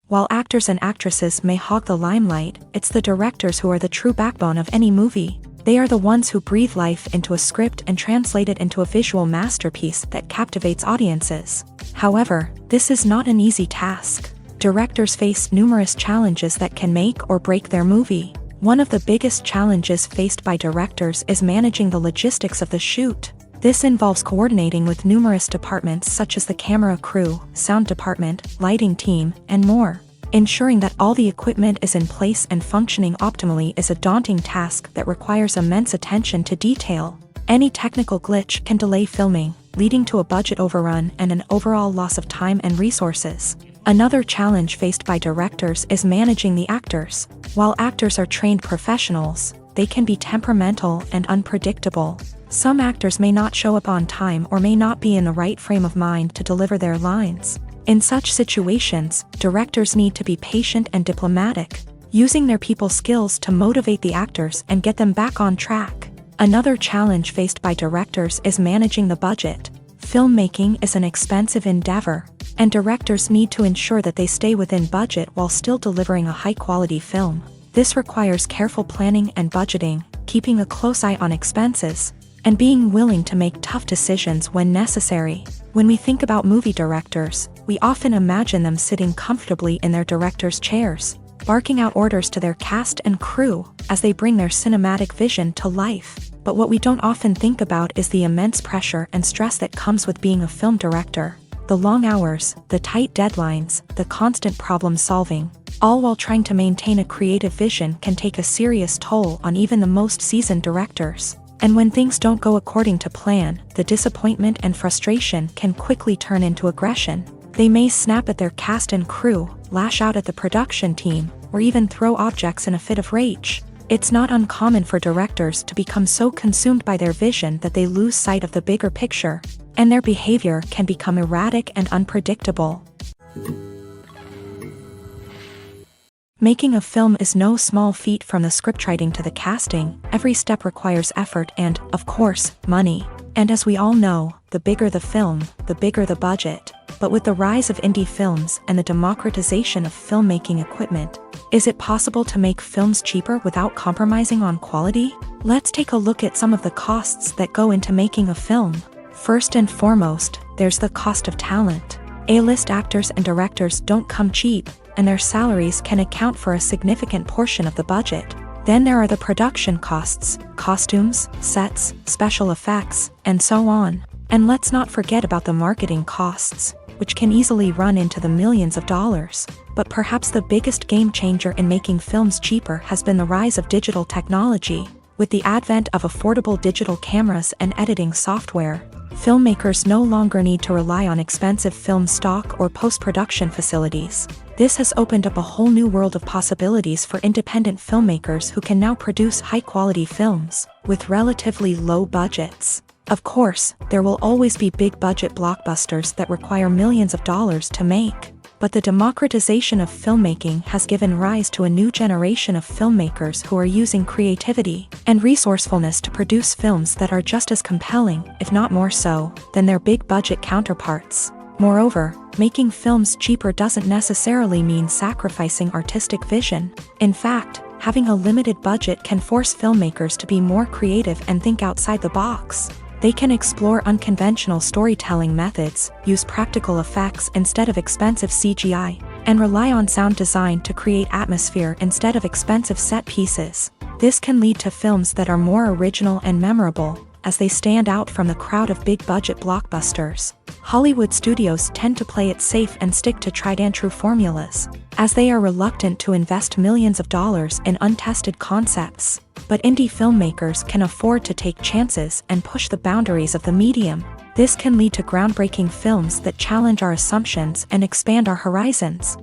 While actors and actresses may hog the limelight, it's the directors who are the true backbone of any movie. They are the ones who breathe life into a script and translate it into a visual masterpiece that captivates audiences. However, this is not an easy task. Directors face numerous challenges that can make or break their movie. One of the biggest challenges faced by directors is managing the logistics of the shoot. This involves coordinating with numerous departments such as the camera crew, sound department, lighting team, and more. Ensuring that all the equipment is in place and functioning optimally is a daunting task that requires immense attention to detail. Any technical glitch can delay filming, leading to a budget overrun and an overall loss of time and resources. Another challenge faced by directors is managing the actors. While actors are trained professionals, they can be temperamental and unpredictable. Some actors may not show up on time or may not be in the right frame of mind to deliver their lines. In such situations, directors need to be patient and diplomatic, using their people skills to motivate the actors and get them back on track. Another challenge faced by directors is managing the budget. Filmmaking is an expensive endeavor, and directors need to ensure that they stay within budget while still delivering a high-quality film. This requires careful planning and budgeting, keeping a close eye on expenses, and being willing to make tough decisions when necessary. When we think about movie directors, we often imagine them sitting comfortably in their director's chairs, barking out orders to their cast and crew as they bring their cinematic vision to life. But what we don't often think about is the immense pressure and stress that comes with being a film director. The long hours, the tight deadlines, the constant problem solving, all while trying to maintain a creative vision can take a serious toll on even the most seasoned directors. And when things don't go according to plan, the disappointment and frustration can quickly turn into aggression. They may snap at their cast and crew, lash out at the production team, or even throw objects in a fit of rage. It's not uncommon for directors to become so consumed by their vision that they lose sight of the bigger picture, and their behavior can become erratic and unpredictable. Making a film is no small feat. From the scriptwriting to the casting, every step requires effort and, of course, money. And as we all know, the bigger the film, the bigger the budget. But with the rise of indie films and the democratization of filmmaking equipment, is it possible to make films cheaper without compromising on quality? Let's take a look at some of the costs that go into making a film. First and foremost, there's the cost of talent. A-list actors and directors don't come cheap, and their salaries can account for a significant portion of the budget. Then there are the production costs, costumes, sets, special effects, and so on. And let's not forget about the marketing costs, which can easily run into the millions of dollars. But perhaps the biggest game changer in making films cheaper has been the rise of digital technology. With the advent of affordable digital cameras and editing software, filmmakers no longer need to rely on expensive film stock or post-production facilities. This has opened up a whole new world of possibilities for independent filmmakers who can now produce high-quality films with relatively low budgets. Of course, there will always be big-budget blockbusters that require millions of dollars to make. But the democratization of filmmaking has given rise to a new generation of filmmakers who are using creativity and resourcefulness to produce films that are just as compelling, if not more so, than their big-budget counterparts. Moreover, making films cheaper doesn't necessarily mean sacrificing artistic vision. In fact, having a limited budget can force filmmakers to be more creative and think outside the box. They can explore unconventional storytelling methods, use practical effects instead of expensive CGI, and rely on sound design to create atmosphere instead of expensive set pieces. This can lead to films that are more original and memorable, as they stand out from the crowd of big-budget blockbusters. Hollywood studios tend to play it safe and stick to tried-and-true formulas, as they are reluctant to invest millions of dollars in untested concepts. But indie filmmakers can afford to take chances and push the boundaries of the medium. This can lead to groundbreaking films that challenge our assumptions and expand our horizons.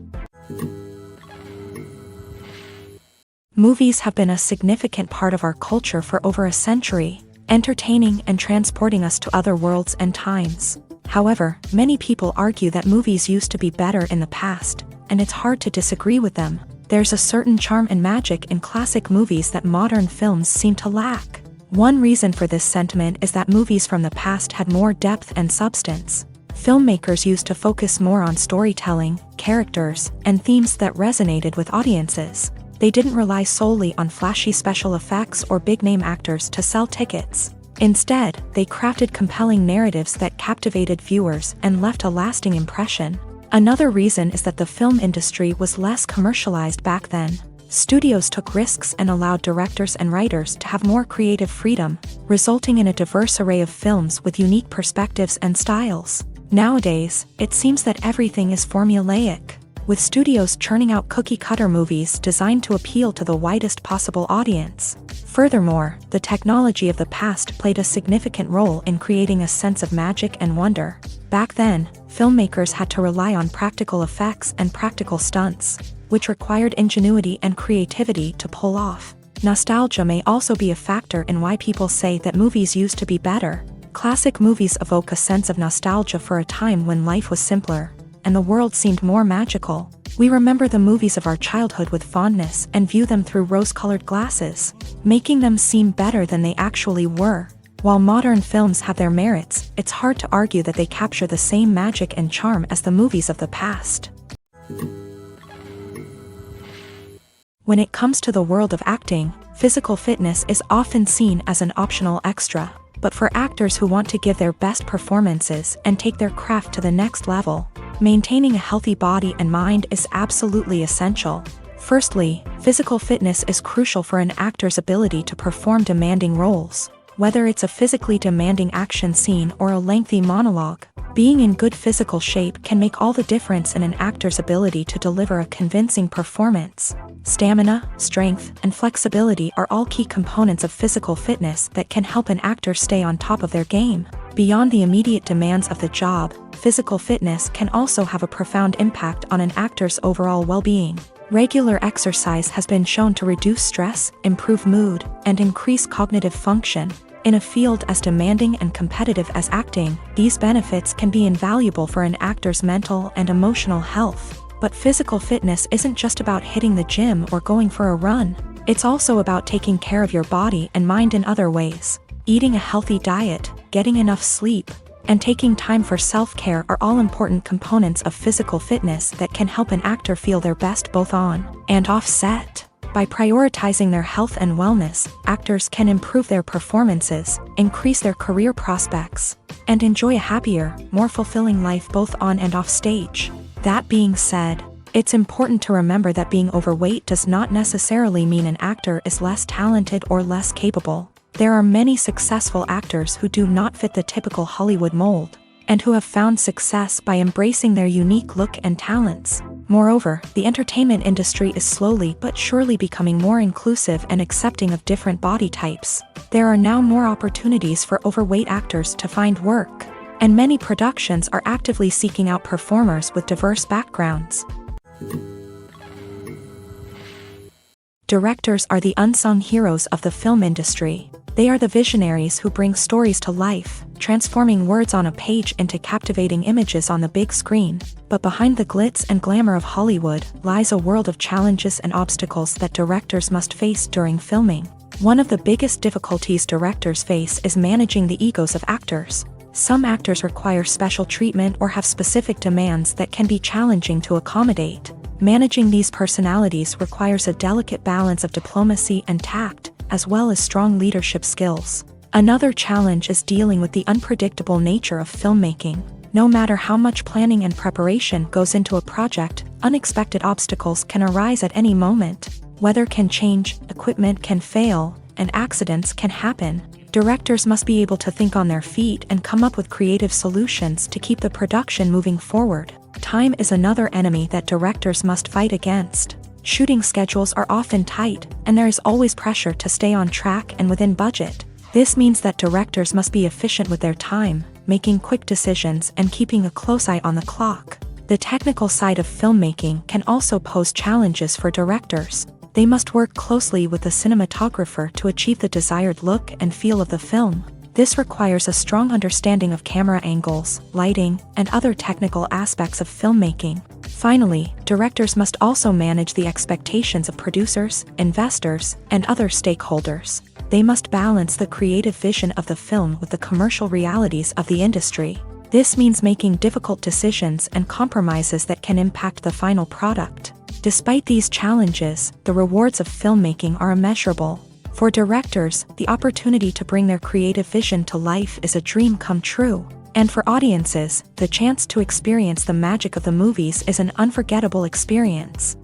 Movies have been a significant part of our culture for over a century, entertaining and transporting us to other worlds and times. However, many people argue that movies used to be better in the past, and it's hard to disagree with them. There's a certain charm and magic in classic movies that modern films seem to lack. One reason for this sentiment is that movies from the past had more depth and substance. Filmmakers used to focus more on storytelling, characters, and themes that resonated with audiences. They didn't rely solely on flashy special effects or big-name actors to sell tickets. Instead, they crafted compelling narratives that captivated viewers and left a lasting impression. Another reason is that the film industry was less commercialized back then. Studios took risks and allowed directors and writers to have more creative freedom, resulting in a diverse array of films with unique perspectives and styles. Nowadays, it seems that everything is formulaic, with studios churning out cookie-cutter movies designed to appeal to the widest possible audience. Furthermore, the technology of the past played a significant role in creating a sense of magic and wonder. Back then, filmmakers had to rely on practical effects and practical stunts, which required ingenuity and creativity to pull off. Nostalgia may also be a factor in why people say that movies used to be better. Classic movies evoke a sense of nostalgia for a time when life was simpler, and the world seemed more magical. We remember the movies of our childhood with fondness and view them through rose-colored glasses, making them seem better than they actually were. While modern films have their merits, it's hard to argue that they capture the same magic and charm as the movies of the past. When it comes to the world of acting, physical fitness is often seen as an optional extra. But for actors who want to give their best performances and take their craft to the next level, maintaining a healthy body and mind is absolutely essential. Firstly, physical fitness is crucial for an actor's ability to perform demanding roles. Whether it's a physically demanding action scene or a lengthy monologue, being in good physical shape can make all the difference in an actor's ability to deliver a convincing performance. Stamina, strength, and flexibility are all key components of physical fitness that can help an actor stay on top of their game. Beyond the immediate demands of the job, physical fitness can also have a profound impact on an actor's overall well-being. Regular exercise has been shown to reduce stress, improve mood, and increase cognitive function. In a field as demanding and competitive as acting, these benefits can be invaluable for an actor's mental and emotional health. But physical fitness isn't just about hitting the gym or going for a run. It's also about taking care of your body and mind in other ways. Eating a healthy diet, getting enough sleep, and taking time for self-care are all important components of physical fitness that can help an actor feel their best both on and off set. By prioritizing their health and wellness, actors can improve their performances, increase their career prospects, and enjoy a happier, more fulfilling life both on and off stage. That being said, it's important to remember that being overweight does not necessarily mean an actor is less talented or less capable. There are many successful actors who do not fit the typical Hollywood mold, and who have found success by embracing their unique look and talents. Moreover, the entertainment industry is slowly but surely becoming more inclusive and accepting of different body types. There are now more opportunities for overweight actors to find work, and many productions are actively seeking out performers with diverse backgrounds. Directors are the unsung heroes of the film industry. They are the visionaries who bring stories to life, transforming words on a page into captivating images on the big screen. But behind the glitz and glamour of Hollywood lies a world of challenges and obstacles that directors must face during filming. One of the biggest difficulties directors face is managing the egos of actors. Some actors require special treatment or have specific demands that can be challenging to accommodate. Managing these personalities requires a delicate balance of diplomacy and tact, as well as strong leadership skills. Another challenge is dealing with the unpredictable nature of filmmaking. No matter how much planning and preparation goes into a project, unexpected obstacles can arise at any moment. Weather can change, equipment can fail, and accidents can happen. Directors must be able to think on their feet and come up with creative solutions to keep the production moving forward. Time is another enemy that directors must fight against. Shooting schedules are often tight, and there is always pressure to stay on track and within budget. This means that directors must be efficient with their time, making quick decisions and keeping a close eye on the clock. The technical side of filmmaking can also pose challenges for directors. They must work closely with the cinematographer to achieve the desired look and feel of the film. This requires a strong understanding of camera angles, lighting, and other technical aspects of filmmaking. Finally, directors must also manage the expectations of producers, investors, and other stakeholders. They must balance the creative vision of the film with the commercial realities of the industry. This means making difficult decisions and compromises that can impact the final product. Despite these challenges, the rewards of filmmaking are immeasurable. For directors, the opportunity to bring their creative vision to life is a dream come true. And for audiences, the chance to experience the magic of the movies is an unforgettable experience.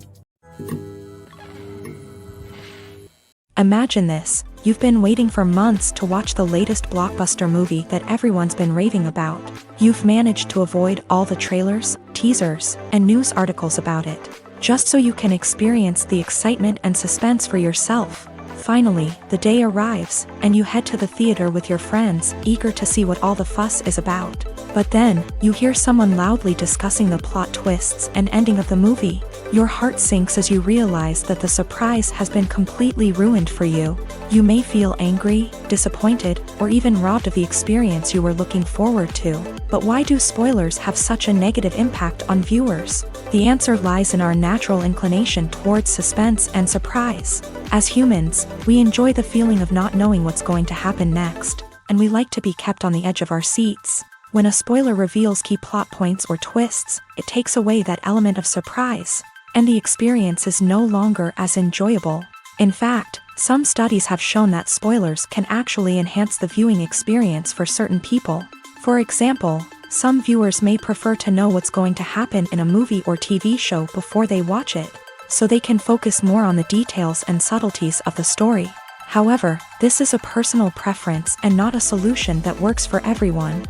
Imagine this: you've been waiting for months to watch the latest blockbuster movie that everyone's been raving about. You've managed to avoid all the trailers, teasers, and news articles about it, just so you can experience the excitement and suspense for yourself. Finally, the day arrives, and you head to the theater with your friends, eager to see what all the fuss is about. But then, you hear someone loudly discussing the plot twists and ending of the movie. Your heart sinks as you realize that the surprise has been completely ruined for you. You may feel angry, disappointed, or even robbed of the experience you were looking forward to. But why do spoilers have such a negative impact on viewers? The answer lies in our natural inclination towards suspense and surprise. As humans, we enjoy the feeling of not knowing what's going to happen next, and we like to be kept on the edge of our seats. When a spoiler reveals key plot points or twists, it takes away that element of surprise, and the experience is no longer as enjoyable. In fact, some studies have shown that spoilers can actually enhance the viewing experience for certain people. For example, some viewers may prefer to know what's going to happen in a movie or TV show before they watch it, so they can focus more on the details and subtleties of the story. However, this is a personal preference and not a solution that works for everyone.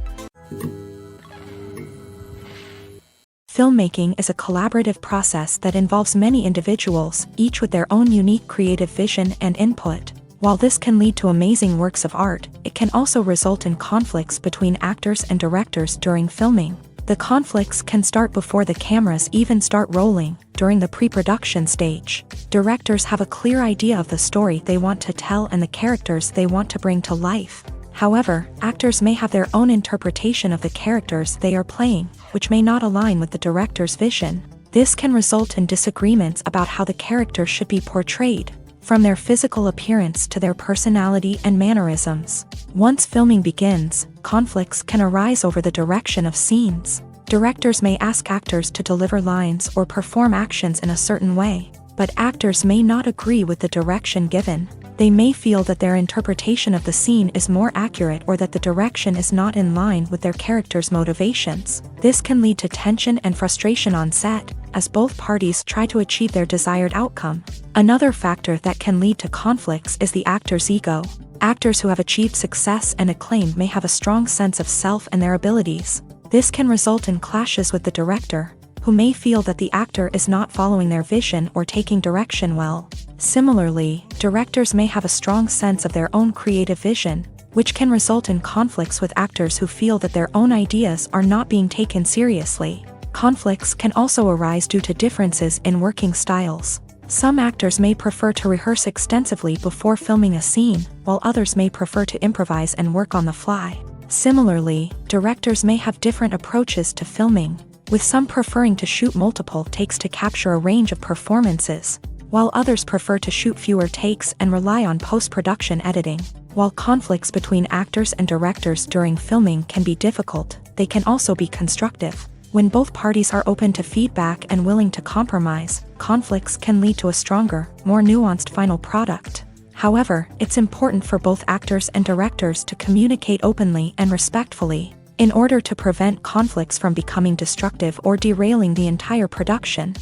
Filmmaking is a collaborative process that involves many individuals, each with their own unique creative vision and input. While this can lead to amazing works of art, it can also result in conflicts between actors and directors during filming. The conflicts can start before the cameras even start rolling, during the pre-production stage. Directors have a clear idea of the story they want to tell and the characters they want to bring to life. However, actors may have their own interpretation of the characters they are playing, which may not align with the director's vision. This can result in disagreements about how the character should be portrayed, from their physical appearance to their personality and mannerisms. Once filming begins, conflicts can arise over the direction of scenes. Directors may ask actors to deliver lines or perform actions in a certain way, but actors may not agree with the direction given. They may feel that their interpretation of the scene is more accurate or that the direction is not in line with their character's motivations. This can lead to tension and frustration on set, as both parties try to achieve their desired outcome. Another factor that can lead to conflicts is the actor's ego. Actors who have achieved success and acclaim may have a strong sense of self and their abilities. This can result in clashes with the director, who may feel that the actor is not following their vision or taking direction well. Similarly, directors may have a strong sense of their own creative vision, which can result in conflicts with actors who feel that their own ideas are not being taken seriously. Conflicts can also arise due to differences in working styles. Some actors may prefer to rehearse extensively before filming a scene, while others may prefer to improvise and work on the fly. Similarly, directors may have different approaches to filming, with some preferring to shoot multiple takes to capture a range of performances, while others prefer to shoot fewer takes and rely on post-production editing. While conflicts between actors and directors during filming can be difficult, they can also be constructive. When both parties are open to feedback and willing to compromise, conflicts can lead to a stronger, more nuanced final product. However, it's important for both actors and directors to communicate openly and respectfully, in order to prevent conflicts from becoming destructive or derailing the entire production.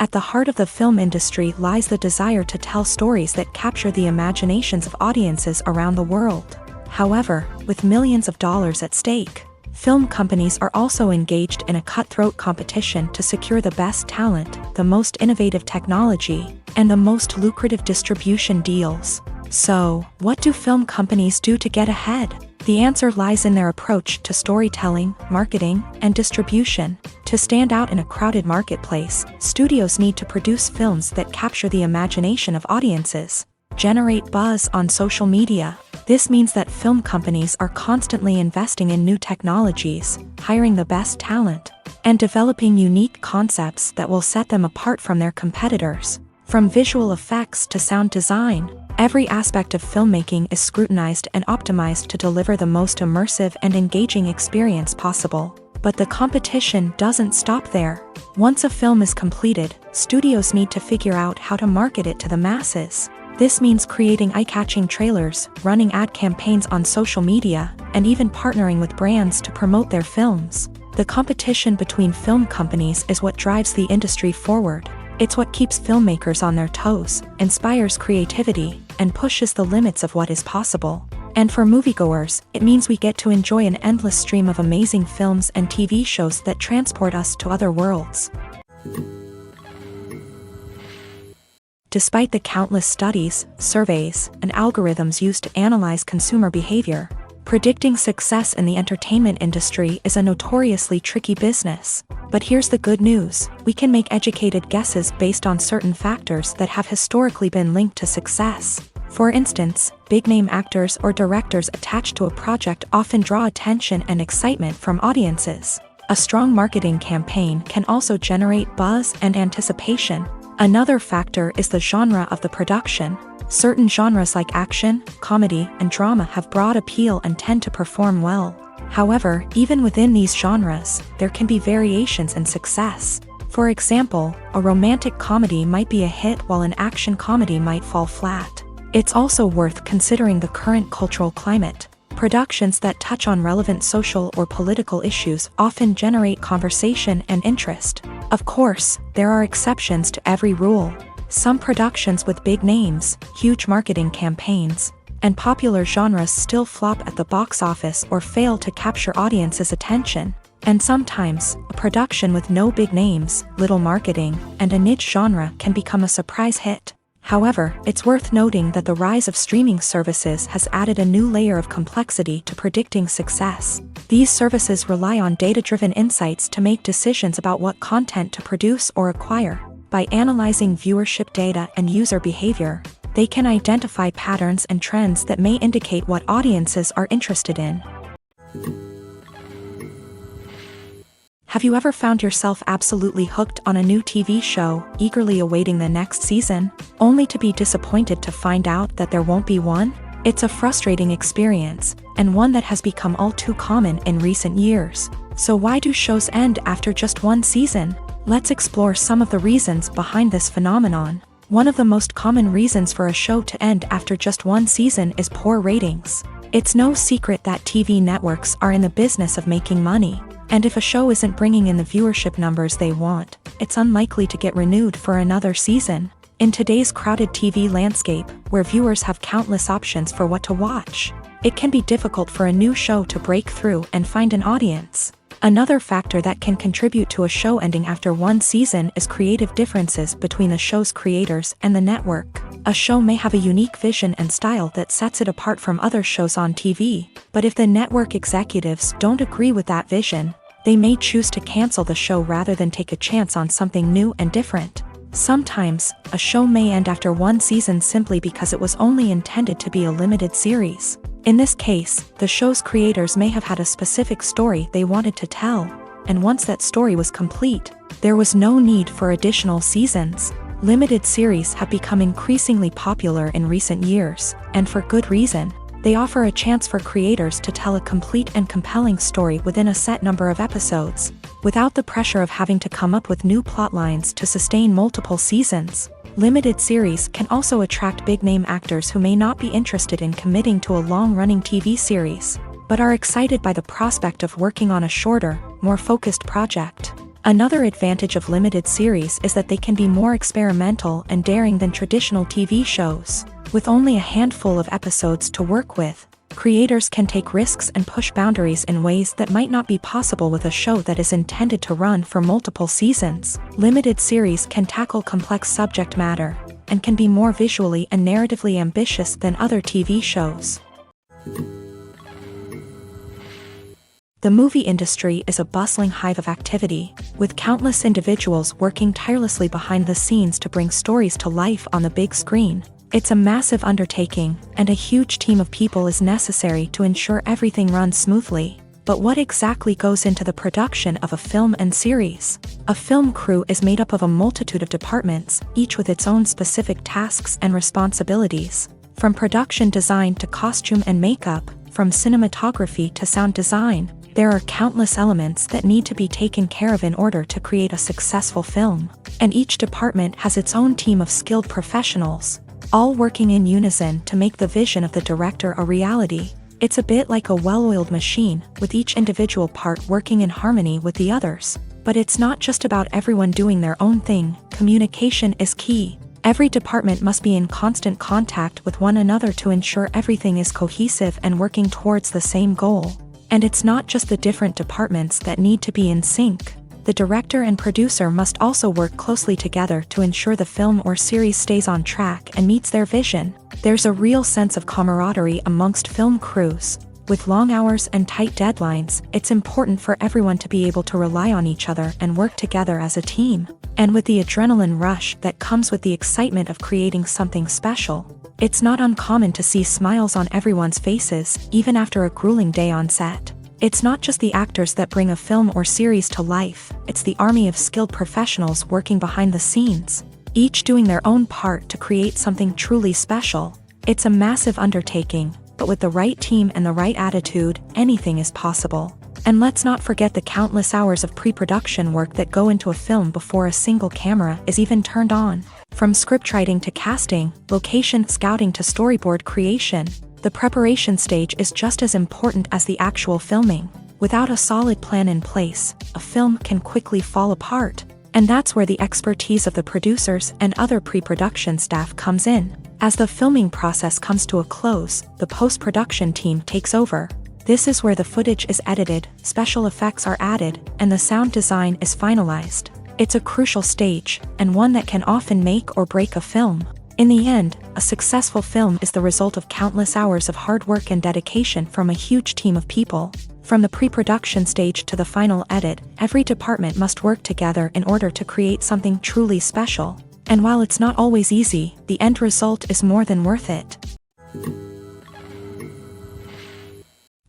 At the heart of the film industry lies the desire to tell stories that capture the imaginations of audiences around the world. However, with millions of dollars at stake, film companies are also engaged in a cutthroat competition to secure the best talent, the most innovative technology, and the most lucrative distribution deals. So, what do film companies do to get ahead? The answer lies in their approach to storytelling, marketing, and distribution. To stand out in a crowded marketplace, studios need to produce films that capture the imagination of audiences, generate buzz on social media. This means that film companies are constantly investing in new technologies, hiring the best talent, and developing unique concepts that will set them apart from their competitors. From visual effects to sound design, every aspect of filmmaking is scrutinized and optimized to deliver the most immersive and engaging experience possible. But the competition doesn't stop there. Once a film is completed, studios need to figure out how to market it to the masses. This means creating eye-catching trailers, running ad campaigns on social media, and even partnering with brands to promote their films. The competition between film companies is what drives the industry forward. It's what keeps filmmakers on their toes, inspires creativity, and pushes the limits of what is possible. And for moviegoers, it means we get to enjoy an endless stream of amazing films and TV shows that transport us to other worlds. Despite the countless studies, surveys, and algorithms used to analyze consumer behavior, predicting success in the entertainment industry is a notoriously tricky business. But here's the good news: we can make educated guesses based on certain factors that have historically been linked to success. For instance, big-name actors or directors attached to a project often draw attention and excitement from audiences. A strong marketing campaign can also generate buzz and anticipation. Another factor is the genre of the production. Certain genres like action, comedy, and drama have broad appeal and tend to perform well. However, even within these genres, there can be variations in success. For example, a romantic comedy might be a hit while an action comedy might fall flat. It's also worth considering the current cultural climate. Productions that touch on relevant social or political issues often generate conversation and interest. Of course, there are exceptions to every rule. Some productions with big names, huge marketing campaigns, and popular genres still flop at the box office or fail to capture audiences' attention. And sometimes, a production with no big names, little marketing, and a niche genre can become a surprise hit. However, it's worth noting that the rise of streaming services has added a new layer of complexity to predicting success. These services rely on data-driven insights to make decisions about what content to produce or acquire. By analyzing viewership data and user behavior, they can identify patterns and trends that may indicate what audiences are interested in. Have you ever found yourself absolutely hooked on a new TV show, eagerly awaiting the next season, only to be disappointed to find out that there won't be one? It's a frustrating experience, and one that has become all too common in recent years. So why do shows end after just one season? Let's explore some of the reasons behind this phenomenon. One of the most common reasons for a show to end after just one season is poor ratings. It's no secret that TV networks are in the business of making money. And if a show isn't bringing in the viewership numbers they want, it's unlikely to get renewed for another season. In today's crowded TV landscape, where viewers have countless options for what to watch, it can be difficult for a new show to break through and find an audience. Another factor that can contribute to a show ending after one season is creative differences between the show's creators and the network. A show may have a unique vision and style that sets it apart from other shows on TV, but if the network executives don't agree with that vision, they may choose to cancel the show rather than take a chance on something new and different. Sometimes, a show may end after one season simply because it was only intended to be a limited series. In this case, the show's creators may have had a specific story they wanted to tell, and once that story was complete, there was no need for additional seasons. Limited series have become increasingly popular in recent years, and for good reason. They offer a chance for creators to tell a complete and compelling story within a set number of episodes, without the pressure of having to come up with new plot lines to sustain multiple seasons. Limited series can also attract big-name actors who may not be interested in committing to a long-running TV series, but are excited by the prospect of working on a shorter, more focused project. Another advantage of limited series is that they can be more experimental and daring than traditional TV shows. With only a handful of episodes to work with, creators can take risks and push boundaries in ways that might not be possible with a show that is intended to run for multiple seasons. Limited series can tackle complex subject matter and can be more visually and narratively ambitious than other TV shows. The movie industry is a bustling hive of activity, with countless individuals working tirelessly behind the scenes to bring stories to life on the big screen. It's a massive undertaking, and a huge team of people is necessary to ensure everything runs smoothly. But what exactly goes into the production of a film and series? A film crew is made up of a multitude of departments, each with its own specific tasks and responsibilities. From production design to costume and makeup, from cinematography to sound design, there are countless elements that need to be taken care of in order to create a successful film. And each department has its own team of skilled professionals, all working in unison to make the vision of the director a reality. It's a bit like a well-oiled machine, with each individual part working in harmony with the others. But it's not just about everyone doing their own thing. Communication is key. Every department must be in constant contact with one another to ensure everything is cohesive and working towards the same goal. And it's not just the different departments that need to be in sync. The director and producer must also work closely together to ensure the film or series stays on track and meets their vision. There's a real sense of camaraderie amongst film crews. With long hours and tight deadlines, it's important for everyone to be able to rely on each other and work together as a team. And with the adrenaline rush that comes with the excitement of creating something special, it's not uncommon to see smiles on everyone's faces, even after a grueling day on set. It's not just the actors that bring a film or series to life, it's the army of skilled professionals working behind the scenes, each doing their own part to create something truly special. It's a massive undertaking, but with the right team and the right attitude, anything is possible. And let's not forget the countless hours of pre-production work that go into a film before a single camera is even turned on. From scriptwriting to casting, location scouting to storyboard creation, the preparation stage is just as important as the actual filming. Without a solid plan in place, a film can quickly fall apart. And that's where the expertise of the producers and other pre-production staff comes in. As the filming process comes to a close, the post-production team takes over. This is where the footage is edited, special effects are added, and the sound design is finalized. It's a crucial stage, and one that can often make or break a film. In the end, a successful film is the result of countless hours of hard work and dedication from a huge team of people. From the pre-production stage to the final edit, every department must work together in order to create something truly special. And while it's not always easy, the end result is more than worth it.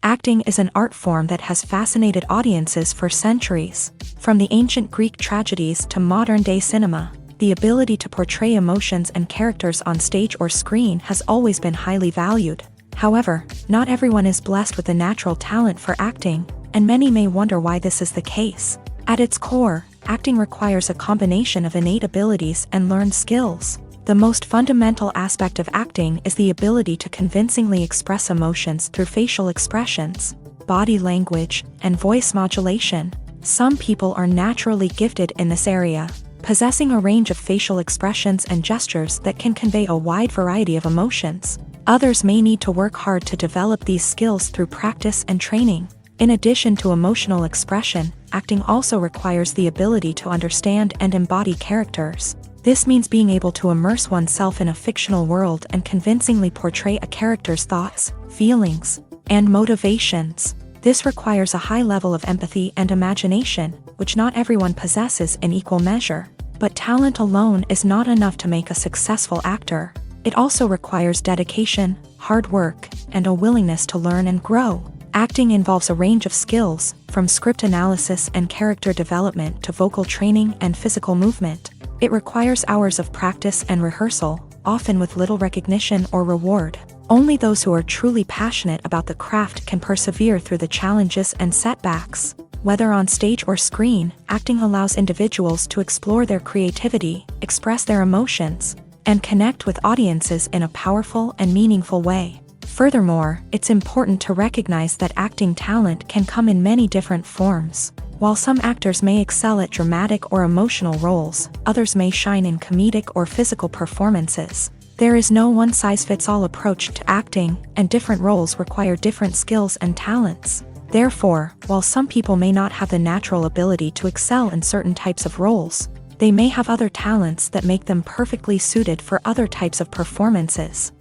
Acting is an art form that has fascinated audiences for centuries. From the ancient Greek tragedies to modern-day cinema, the ability to portray emotions and characters on stage or screen has always been highly valued. However, not everyone is blessed with a natural talent for acting, and many may wonder why this is the case. At its core, acting requires a combination of innate abilities and learned skills. The most fundamental aspect of acting is the ability to convincingly express emotions through facial expressions, body language, and voice modulation. Some people are naturally gifted in this area, possessing a range of facial expressions and gestures that can convey a wide variety of emotions. Others may need to work hard to develop these skills through practice and training. In addition to emotional expression, acting also requires the ability to understand and embody characters. This means being able to immerse oneself in a fictional world and convincingly portray a character's thoughts, feelings, and motivations. This requires a high level of empathy and imagination, which not everyone possesses in equal measure. But talent alone is not enough to make a successful actor. It also requires dedication, hard work, and a willingness to learn and grow. Acting involves a range of skills, from script analysis and character development to vocal training and physical movement. It requires hours of practice and rehearsal, often with little recognition or reward. Only those who are truly passionate about the craft can persevere through the challenges and setbacks. Whether on stage or screen, acting allows individuals to explore their creativity, express their emotions, and connect with audiences in a powerful and meaningful way. Furthermore, it's important to recognize that acting talent can come in many different forms. While some actors may excel at dramatic or emotional roles, others may shine in comedic or physical performances. There is no one-size-fits-all approach to acting, and different roles require different skills and talents. Therefore, while some people may not have the natural ability to excel in certain types of roles, they may have other talents that make them perfectly suited for other types of performances.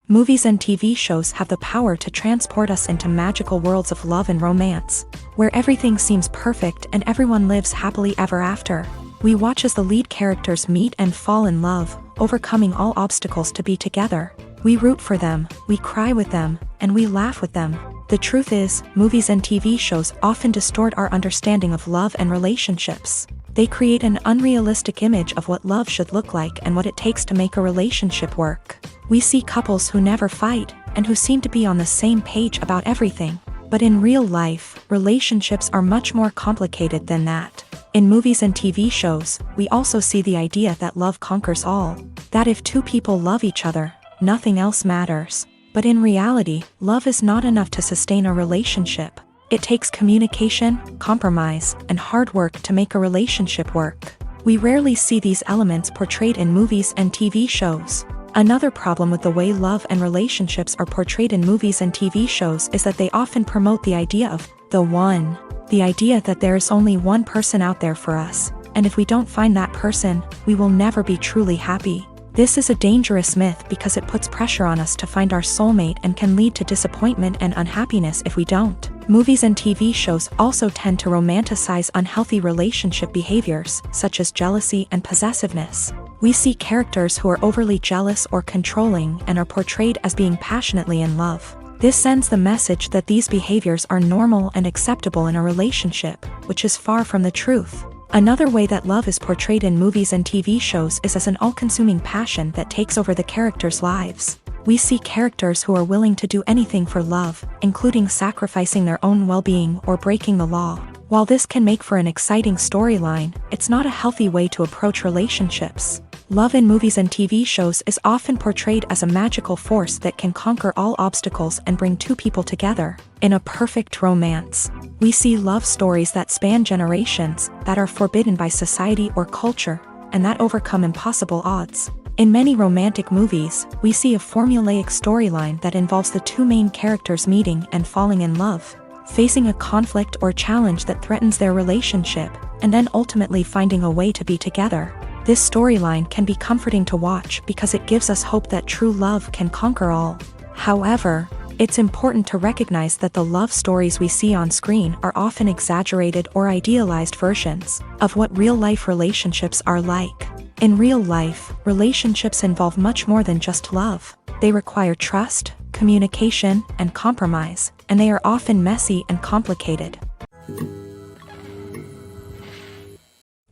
Movies and TV shows have the power to transport us into magical worlds of love and romance, where everything seems perfect and everyone lives happily ever after. We watch as the lead characters meet and fall in love, overcoming all obstacles to be together. We root for them, we cry with them, and we laugh with them. The truth is, movies and TV shows often distort our understanding of love and relationships. They create an unrealistic image of what love should look like and what it takes to make a relationship work. We see couples who never fight, and who seem to be on the same page about everything. But in real life, relationships are much more complicated than that. In movies and TV shows, we also see the idea that love conquers all. That if two people love each other, nothing else matters. But in reality, love is not enough to sustain a relationship. It takes communication, compromise, and hard work to make a relationship work. We rarely see these elements portrayed in movies and TV shows. Another problem with the way love and relationships are portrayed in movies and TV shows is that they often promote the idea of the one. The idea that there is only one person out there for us, and if we don't find that person, we will never be truly happy. This is a dangerous myth because it puts pressure on us to find our soulmate and can lead to disappointment and unhappiness if we don't. Movies and TV shows also tend to romanticize unhealthy relationship behaviors, such as jealousy and possessiveness. We see characters who are overly jealous or controlling and are portrayed as being passionately in love. This sends the message that these behaviors are normal and acceptable in a relationship, which is far from the truth. Another way that love is portrayed in movies and TV shows is as an all-consuming passion that takes over the characters' lives. We see characters who are willing to do anything for love, including sacrificing their own well-being or breaking the law. While this can make for an exciting storyline, it's not a healthy way to approach relationships. Love in movies and TV shows is often portrayed as a magical force that can conquer all obstacles and bring two people together in a perfect romance. We see love stories that span generations, that are forbidden by society or culture, and that overcome impossible odds. In many romantic movies, we see a formulaic storyline that involves the two main characters meeting and falling in love, facing a conflict or challenge that threatens their relationship, and then ultimately finding a way to be together. This storyline can be comforting to watch because it gives us hope that true love can conquer all. However, it's important to recognize that the love stories we see on screen are often exaggerated or idealized versions of what real-life relationships are like. In real life, relationships involve much more than just love. They require trust, communication, and compromise, and they are often messy and complicated.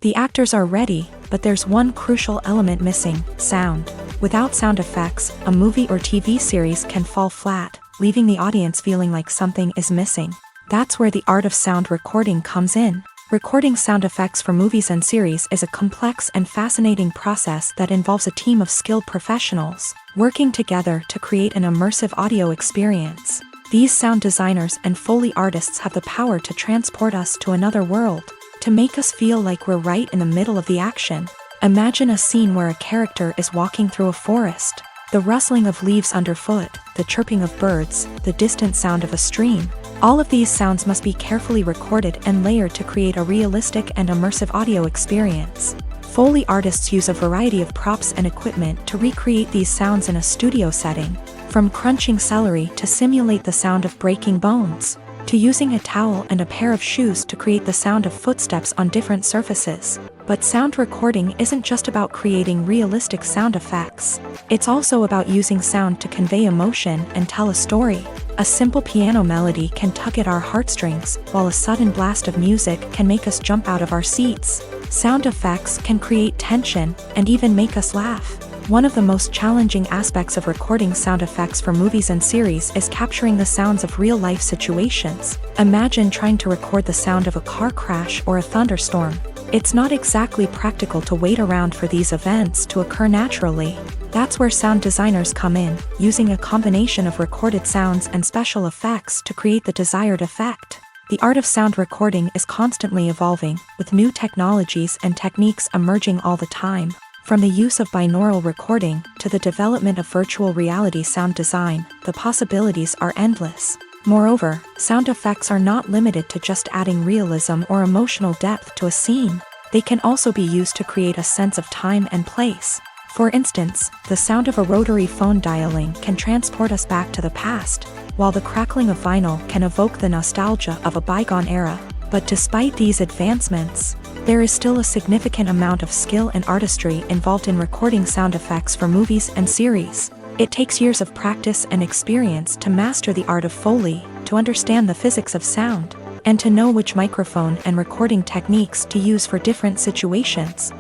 The actors are ready, but there's one crucial element missing: sound. Without sound effects, a movie or TV series can fall flat, leaving the audience feeling like something is missing. That's where the art of sound recording comes in. Recording sound effects for movies and series is a complex and fascinating process that involves a team of skilled professionals working together to create an immersive audio experience. These sound designers and Foley artists have the power to transport us to another world, to make us feel like we're right in the middle of the action. Imagine a scene where a character is walking through a forest. The rustling of leaves underfoot, the chirping of birds, the distant sound of a stream. All of these sounds must be carefully recorded and layered to create a realistic and immersive audio experience. Foley artists use a variety of props and equipment to recreate these sounds in a studio setting, from crunching celery to simulate the sound of breaking bones, to using a towel and a pair of shoes to create the sound of footsteps on different surfaces. But sound recording isn't just about creating realistic sound effects. It's also about using sound to convey emotion and tell a story. A simple piano melody can tug at our heartstrings, while a sudden blast of music can make us jump out of our seats. Sound effects can create tension and even make us laugh. One of the most challenging aspects of recording sound effects for movies and series is capturing the sounds of real-life situations. Imagine trying to record the sound of a car crash or a thunderstorm. It's not exactly practical to wait around for these events to occur naturally. That's where sound designers come in, using a combination of recorded sounds and special effects to create the desired effect. The art of sound recording is constantly evolving, with new technologies and techniques emerging all the time. From the use of binaural recording to the development of virtual reality sound design, the possibilities are endless. Moreover, sound effects are not limited to just adding realism or emotional depth to a scene. They can also be used to create a sense of time and place. For instance, the sound of a rotary phone dialing can transport us back to the past, while the crackling of vinyl can evoke the nostalgia of a bygone era. But despite these advancements, there is still a significant amount of skill and artistry involved in recording sound effects for movies and series. It takes years of practice and experience to master the art of Foley, to understand the physics of sound, and to know which microphone and recording techniques to use for different situations.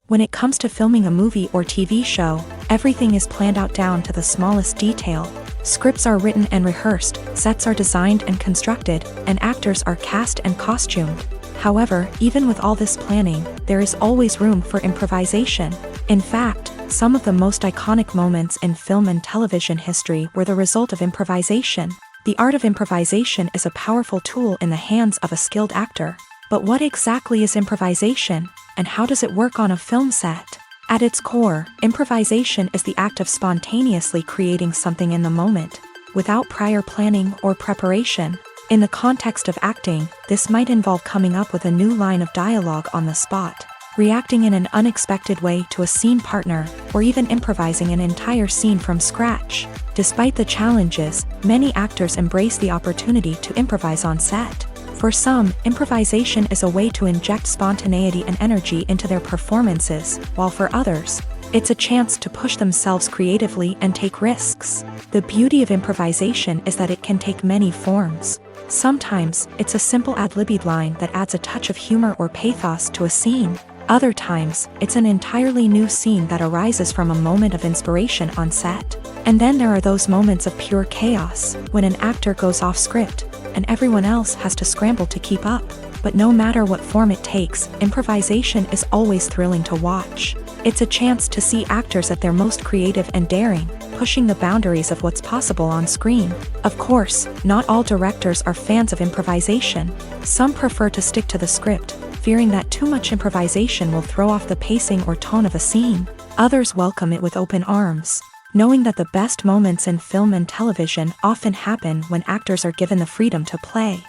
When it comes to filming a movie or TV show, everything is planned out down to the smallest detail. Scripts are written and rehearsed, sets are designed and constructed, and actors are cast and costumed. However, even with all this planning, there is always room for improvisation. In fact, some of the most iconic moments in film and television history were the result of improvisation. The art of improvisation is a powerful tool in the hands of a skilled actor. But what exactly is improvisation, and how does it work on a film set? At its core, improvisation is the act of spontaneously creating something in the moment, without prior planning or preparation. In the context of acting, this might involve coming up with a new line of dialogue on the spot, reacting in an unexpected way to a scene partner, or even improvising an entire scene from scratch. Despite the challenges, many actors embrace the opportunity to improvise on set. For some, improvisation is a way to inject spontaneity and energy into their performances, while for others, it's a chance to push themselves creatively and take risks. The beauty of improvisation is that it can take many forms. Sometimes, it's a simple ad-libbed line that adds a touch of humor or pathos to a scene. Other times, it's an entirely new scene that arises from a moment of inspiration on set. And then there are those moments of pure chaos, when an actor goes off script, and everyone else has to scramble to keep up. But no matter what form it takes, improvisation is always thrilling to watch. It's a chance to see actors at their most creative and daring, pushing the boundaries of what's possible on screen. Of course, not all directors are fans of improvisation. Some prefer to stick to the script, fearing that too much improvisation will throw off the pacing or tone of a scene. Others welcome it with open arms, knowing that the best moments in film and television often happen when actors are given the freedom to play.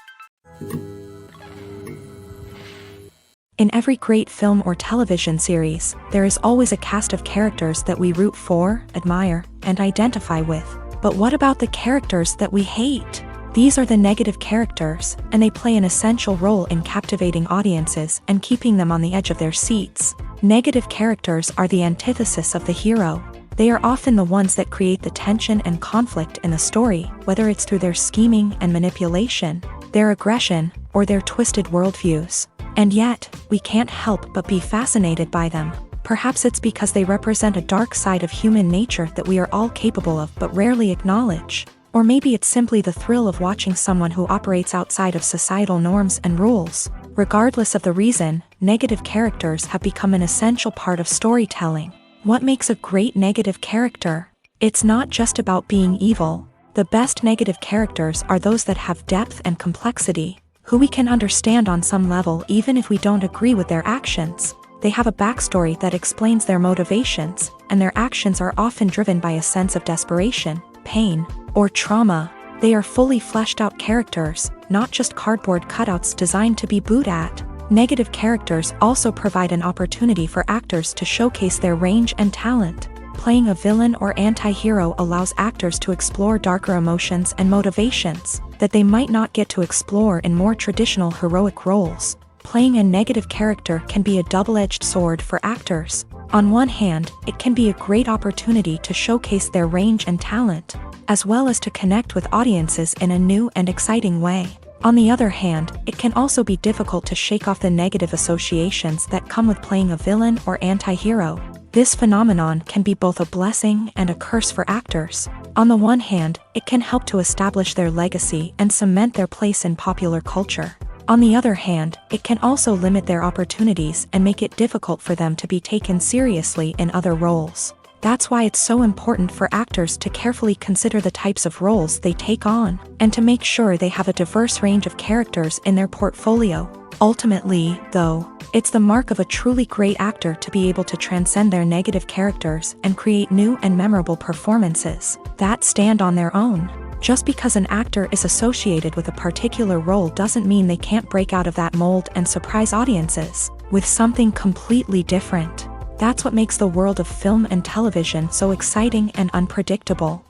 In every great film or television series, there is always a cast of characters that we root for, admire, and identify with. But what about the characters that we hate? These are the negative characters, and they play an essential role in captivating audiences and keeping them on the edge of their seats. Negative characters are the antithesis of the hero. They are often the ones that create the tension and conflict in the story, whether it's through their scheming and manipulation, their aggression, or their twisted worldviews. And yet, we can't help but be fascinated by them. Perhaps it's because they represent a dark side of human nature that we are all capable of but rarely acknowledge. Or maybe it's simply the thrill of watching someone who operates outside of societal norms and rules. Regardless of the reason, negative characters have become an essential part of storytelling. What makes a great negative character? It's not just about being evil. The best negative characters are those that have depth and complexity, who we can understand on some level even if we don't agree with their actions. They have a backstory that explains their motivations, and their actions are often driven by a sense of desperation, pain, or trauma. They are fully fleshed out characters, not just cardboard cutouts designed to be booed at. Negative characters also provide an opportunity for actors to showcase their range and talent. Playing a villain or anti-hero allows actors to explore darker emotions and motivations that they might not get to explore in more traditional heroic roles. Playing a negative character can be a double-edged sword for actors. On one hand, it can be a great opportunity to showcase their range and talent, as well as to connect with audiences in a new and exciting way. On the other hand, it can also be difficult to shake off the negative associations that come with playing a villain or anti-hero. This phenomenon can be both a blessing and a curse for actors. On the one hand, it can help to establish their legacy and cement their place in popular culture. On the other hand, it can also limit their opportunities and make it difficult for them to be taken seriously in other roles. That's why it's so important for actors to carefully consider the types of roles they take on, and to make sure they have a diverse range of characters in their portfolio. Ultimately, though, it's the mark of a truly great actor to be able to transcend their negative characters and create new and memorable performances that stand on their own. Just because an actor is associated with a particular role doesn't mean they can't break out of that mold and surprise audiences with something completely different. That's what makes the world of film and television so exciting and unpredictable.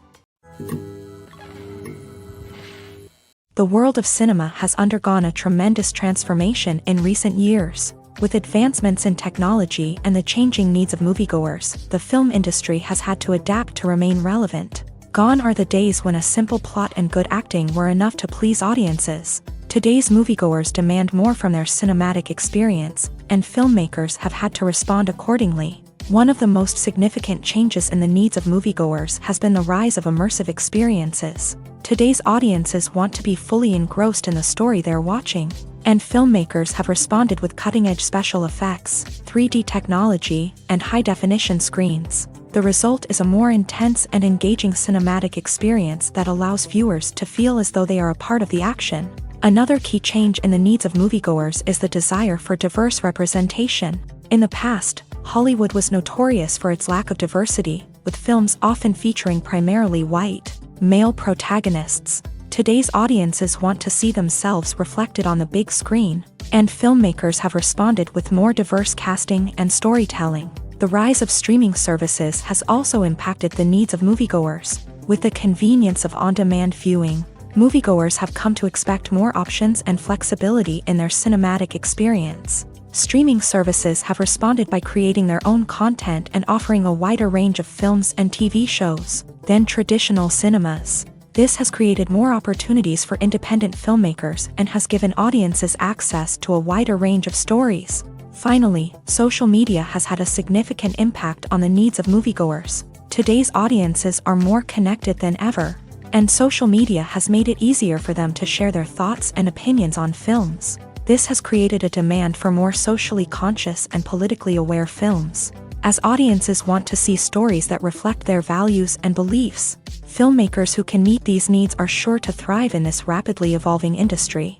The world of cinema has undergone a tremendous transformation in recent years. With advancements in technology and the changing needs of moviegoers, the film industry has had to adapt to remain relevant. Gone are the days when a simple plot and good acting were enough to please audiences. Today's moviegoers demand more from their cinematic experience, and filmmakers have had to respond accordingly. One of the most significant changes in the needs of moviegoers has been the rise of immersive experiences. Today's audiences want to be fully engrossed in the story they're watching, and filmmakers have responded with cutting-edge special effects, 3D technology, and high-definition screens. The result is a more intense and engaging cinematic experience that allows viewers to feel as though they are a part of the action. Another key change in the needs of moviegoers is the desire for diverse representation. In the past, Hollywood was notorious for its lack of diversity, with films often featuring primarily white, male protagonists. Today's audiences want to see themselves reflected on the big screen, and filmmakers have responded with more diverse casting and storytelling. The rise of streaming services has also impacted the needs of moviegoers. With the convenience of on-demand viewing, moviegoers have come to expect more options and flexibility in their cinematic experience. Streaming services have responded by creating their own content and offering a wider range of films and TV shows than traditional cinemas. This has created more opportunities for independent filmmakers and has given audiences access to a wider range of stories. Finally, social media has had a significant impact on the needs of moviegoers. Today's audiences are more connected than ever, and social media has made it easier for them to share their thoughts and opinions on films. This has created a demand for more socially conscious and politically aware films. As audiences want to see stories that reflect their values and beliefs, filmmakers who can meet these needs are sure to thrive in this rapidly evolving industry.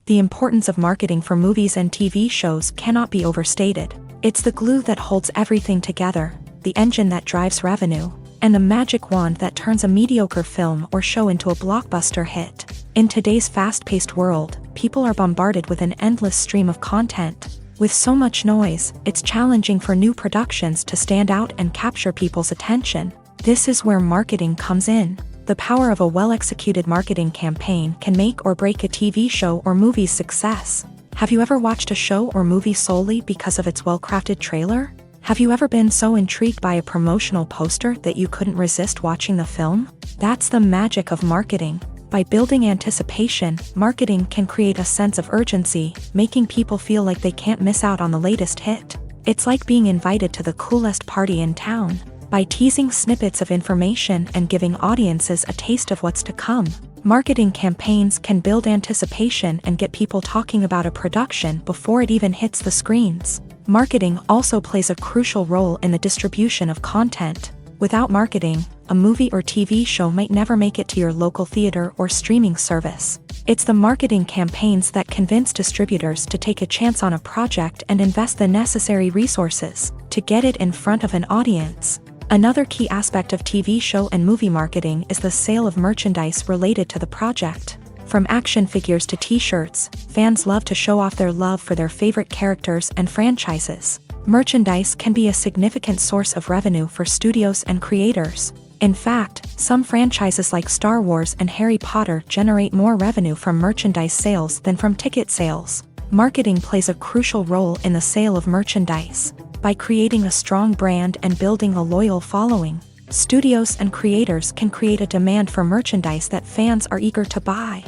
The importance of marketing for movies and TV shows cannot be overstated. It's the glue that holds everything together, the engine that drives revenue, and the magic wand that turns a mediocre film or show into a blockbuster hit. In today's fast-paced world, people are bombarded with an endless stream of content. With so much noise, it's challenging for new productions to stand out and capture people's attention. This is where marketing comes in. The power of a well-executed marketing campaign can make or break a TV show or movie's success. Have you ever watched a show or movie solely because of its well-crafted trailer? Have you ever been so intrigued by a promotional poster that you couldn't resist watching the film? That's the magic of marketing. By building anticipation, marketing can create a sense of urgency, making people feel like they can't miss out on the latest hit. It's like being invited to the coolest party in town. By teasing snippets of information and giving audiences a taste of what's to come, marketing campaigns can build anticipation and get people talking about a production before it even hits the screens. Marketing also plays a crucial role in the distribution of content. Without marketing, a movie or TV show might never make it to your local theater or streaming service. It's the marketing campaigns that convince distributors to take a chance on a project and invest the necessary resources to get it in front of an audience. Another key aspect of TV show and movie marketing is the sale of merchandise related to the project. From action figures to t-shirts, fans love to show off their love for their favorite characters and franchises. Merchandise can be a significant source of revenue for studios and creators. In fact, some franchises like Star Wars and Harry Potter generate more revenue from merchandise sales than from ticket sales. Marketing plays a crucial role in the sale of merchandise. By creating a strong brand and building a loyal following, studios and creators can create a demand for merchandise that fans are eager to buy.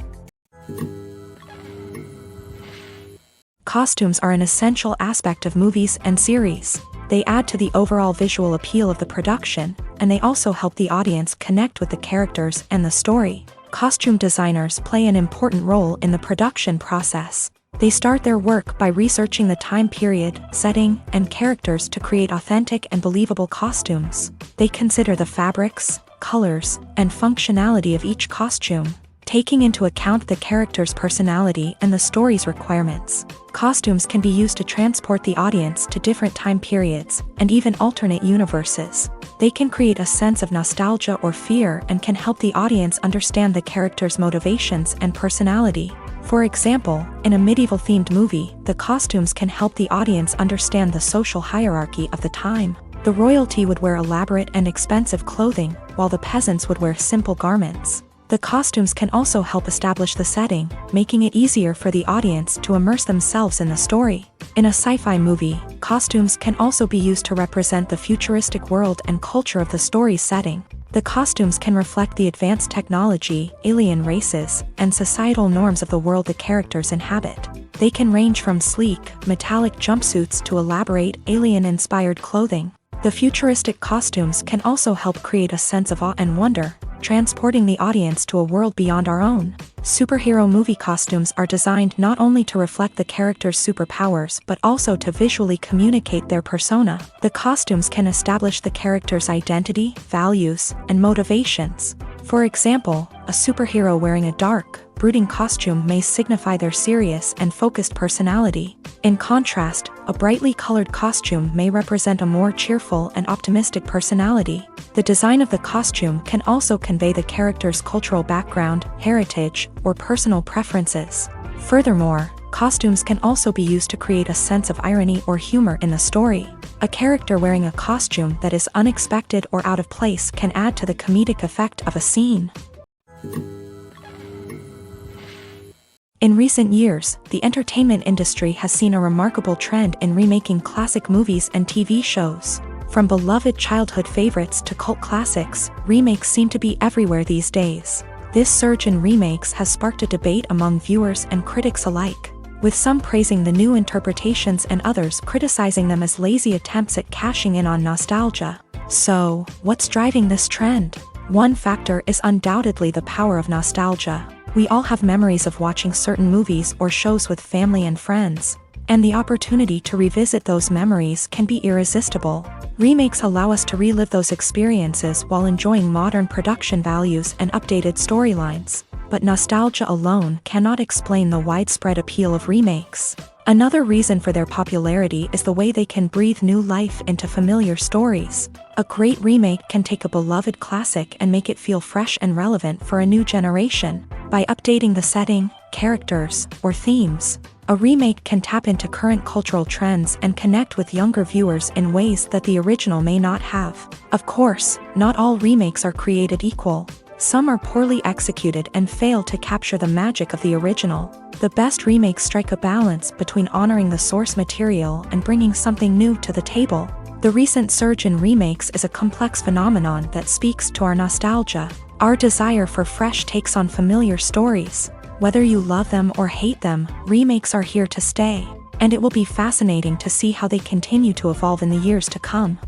Costumes are an essential aspect of movies and series. They add to the overall visual appeal of the production, and they also help the audience connect with the characters and the story. Costume designers play an important role in the production process. They start their work by researching the time period, setting, and characters to create authentic and believable costumes. They consider the fabrics, colors, and functionality of each costume, taking into account the character's personality and the story's requirements. Costumes can be used to transport the audience to different time periods and even alternate universes. They can create a sense of nostalgia or fear and can help the audience understand the character's motivations and personality. For example, in a medieval-themed movie, the costumes can help the audience understand the social hierarchy of the time. The royalty would wear elaborate and expensive clothing, while the peasants would wear simple garments. The costumes can also help establish the setting, making it easier for the audience to immerse themselves in the story. In a sci-fi movie, costumes can also be used to represent the futuristic world and culture of the story's setting. The costumes can reflect the advanced technology, alien races, and societal norms of the world the characters inhabit. They can range from sleek, metallic jumpsuits to elaborate, alien-inspired clothing. The futuristic costumes can also help create a sense of awe and wonder, transporting the audience to a world beyond our own. Superhero movie costumes are designed not only to reflect the character's superpowers but also to visually communicate their persona. The costumes can establish the character's identity, values, and motivations. For example, a superhero wearing a dark, brooding costume may signify their serious and focused personality. In contrast, a brightly colored costume may represent a more cheerful and optimistic personality. The design of the costume can also convey the character's cultural background, heritage, or personal preferences. Furthermore, costumes can also be used to create a sense of irony or humor in the story. A character wearing a costume that is unexpected or out of place can add to the comedic effect of a scene. In recent years, the entertainment industry has seen a remarkable trend in remaking classic movies and TV shows. From beloved childhood favorites to cult classics, remakes seem to be everywhere these days. This surge in remakes has sparked a debate among viewers and critics alike, with some praising the new interpretations and others criticizing them as lazy attempts at cashing in on nostalgia. So, what's driving this trend? One factor is undoubtedly the power of nostalgia. We all have memories of watching certain movies or shows with family and friends, and the opportunity to revisit those memories can be irresistible. Remakes allow us to relive those experiences while enjoying modern production values and updated storylines. But nostalgia alone cannot explain the widespread appeal of remakes. Another reason for their popularity is the way they can breathe new life into familiar stories. A great remake can take a beloved classic and make it feel fresh and relevant for a new generation. By updating the setting, characters, or themes, a remake can tap into current cultural trends and connect with younger viewers in ways that the original may not have. Of course, not all remakes are created equal. Some are poorly executed and fail to capture the magic of the original. The best remakes strike a balance between honoring the source material and bringing something new to the table. The recent surge in remakes is a complex phenomenon that speaks to our nostalgia, our desire for fresh takes on familiar stories. Whether you love them or hate them, remakes are here to stay, and it will be fascinating to see how they continue to evolve in the years to come.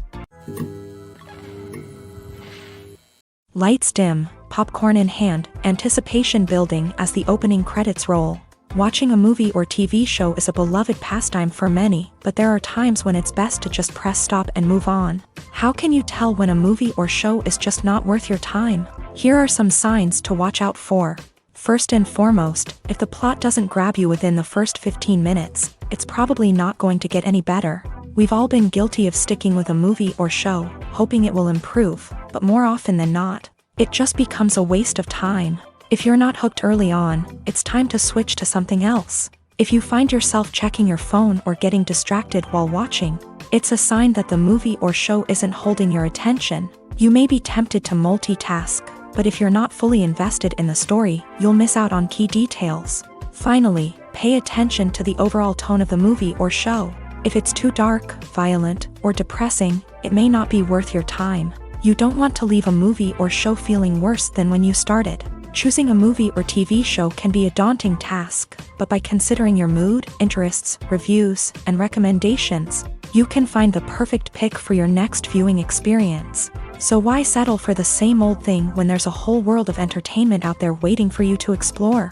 Lights dim, popcorn in hand, anticipation building as the opening credits roll. Watching a movie or TV show is a beloved pastime for many, but there are times when it's best to just press stop and move on. How can you tell when a movie or show is just not worth your time? Here are some signs to watch out for. First and foremost, if the plot doesn't grab you within the first 15 minutes, it's probably not going to get any better. We've all been guilty of sticking with a movie or show, hoping it will improve, but more often than not, it just becomes a waste of time. If you're not hooked early on, it's time to switch to something else. If you find yourself checking your phone or getting distracted while watching, it's a sign that the movie or show isn't holding your attention. You may be tempted to multitask, but if you're not fully invested in the story, you'll miss out on key details. Finally, pay attention to the overall tone of the movie or show. If it's too dark, violent, or depressing, it may not be worth your time. You don't want to leave a movie or show feeling worse than when you started. Choosing a movie or TV show can be a daunting task, but by considering your mood, interests, reviews, and recommendations, you can find the perfect pick for your next viewing experience. So why settle for the same old thing when there's a whole world of entertainment out there waiting for you to explore?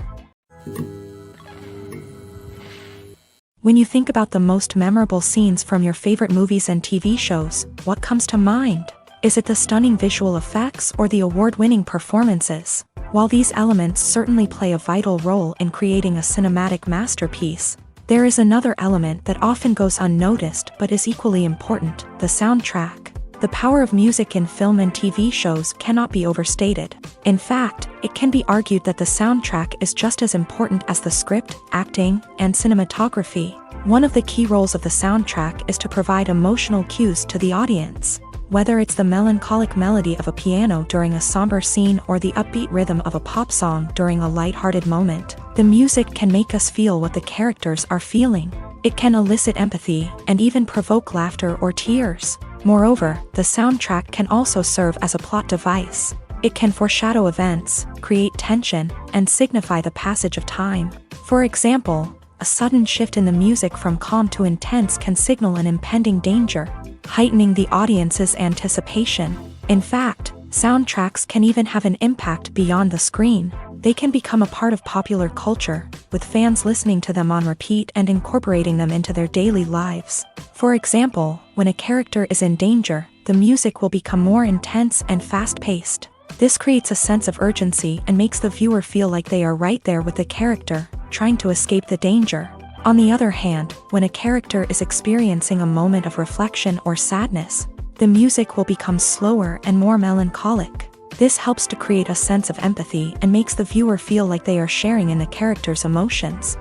When you think about the most memorable scenes from your favorite movies and TV shows, what comes to mind? Is it the stunning visual effects or the award-winning performances? While these elements certainly play a vital role in creating a cinematic masterpiece, there is another element that often goes unnoticed but is equally important: the soundtrack. The power of music in film and TV shows cannot be overstated. In fact, it can be argued that the soundtrack is just as important as the script, acting, and cinematography. One of the key roles of the soundtrack is to provide emotional cues to the audience. Whether it's the melancholic melody of a piano during a somber scene or the upbeat rhythm of a pop song during a lighthearted moment, the music can make us feel what the characters are feeling. It can elicit empathy and even provoke laughter or tears. Moreover, the soundtrack can also serve as a plot device. It can foreshadow events, create tension, and signify the passage of time. For example, a sudden shift in the music from calm to intense can signal an impending danger, heightening the audience's anticipation. In fact, soundtracks can even have an impact beyond the screen. They can become a part of popular culture, with fans listening to them on repeat and incorporating them into their daily lives. For example, when a character is in danger, the music will become more intense and fast-paced. This creates a sense of urgency and makes the viewer feel like they are right there with the character, trying to escape the danger. On the other hand, when a character is experiencing a moment of reflection or sadness, the music will become slower and more melancholic. This helps to create a sense of empathy and makes the viewer feel like they are sharing in the character's emotions.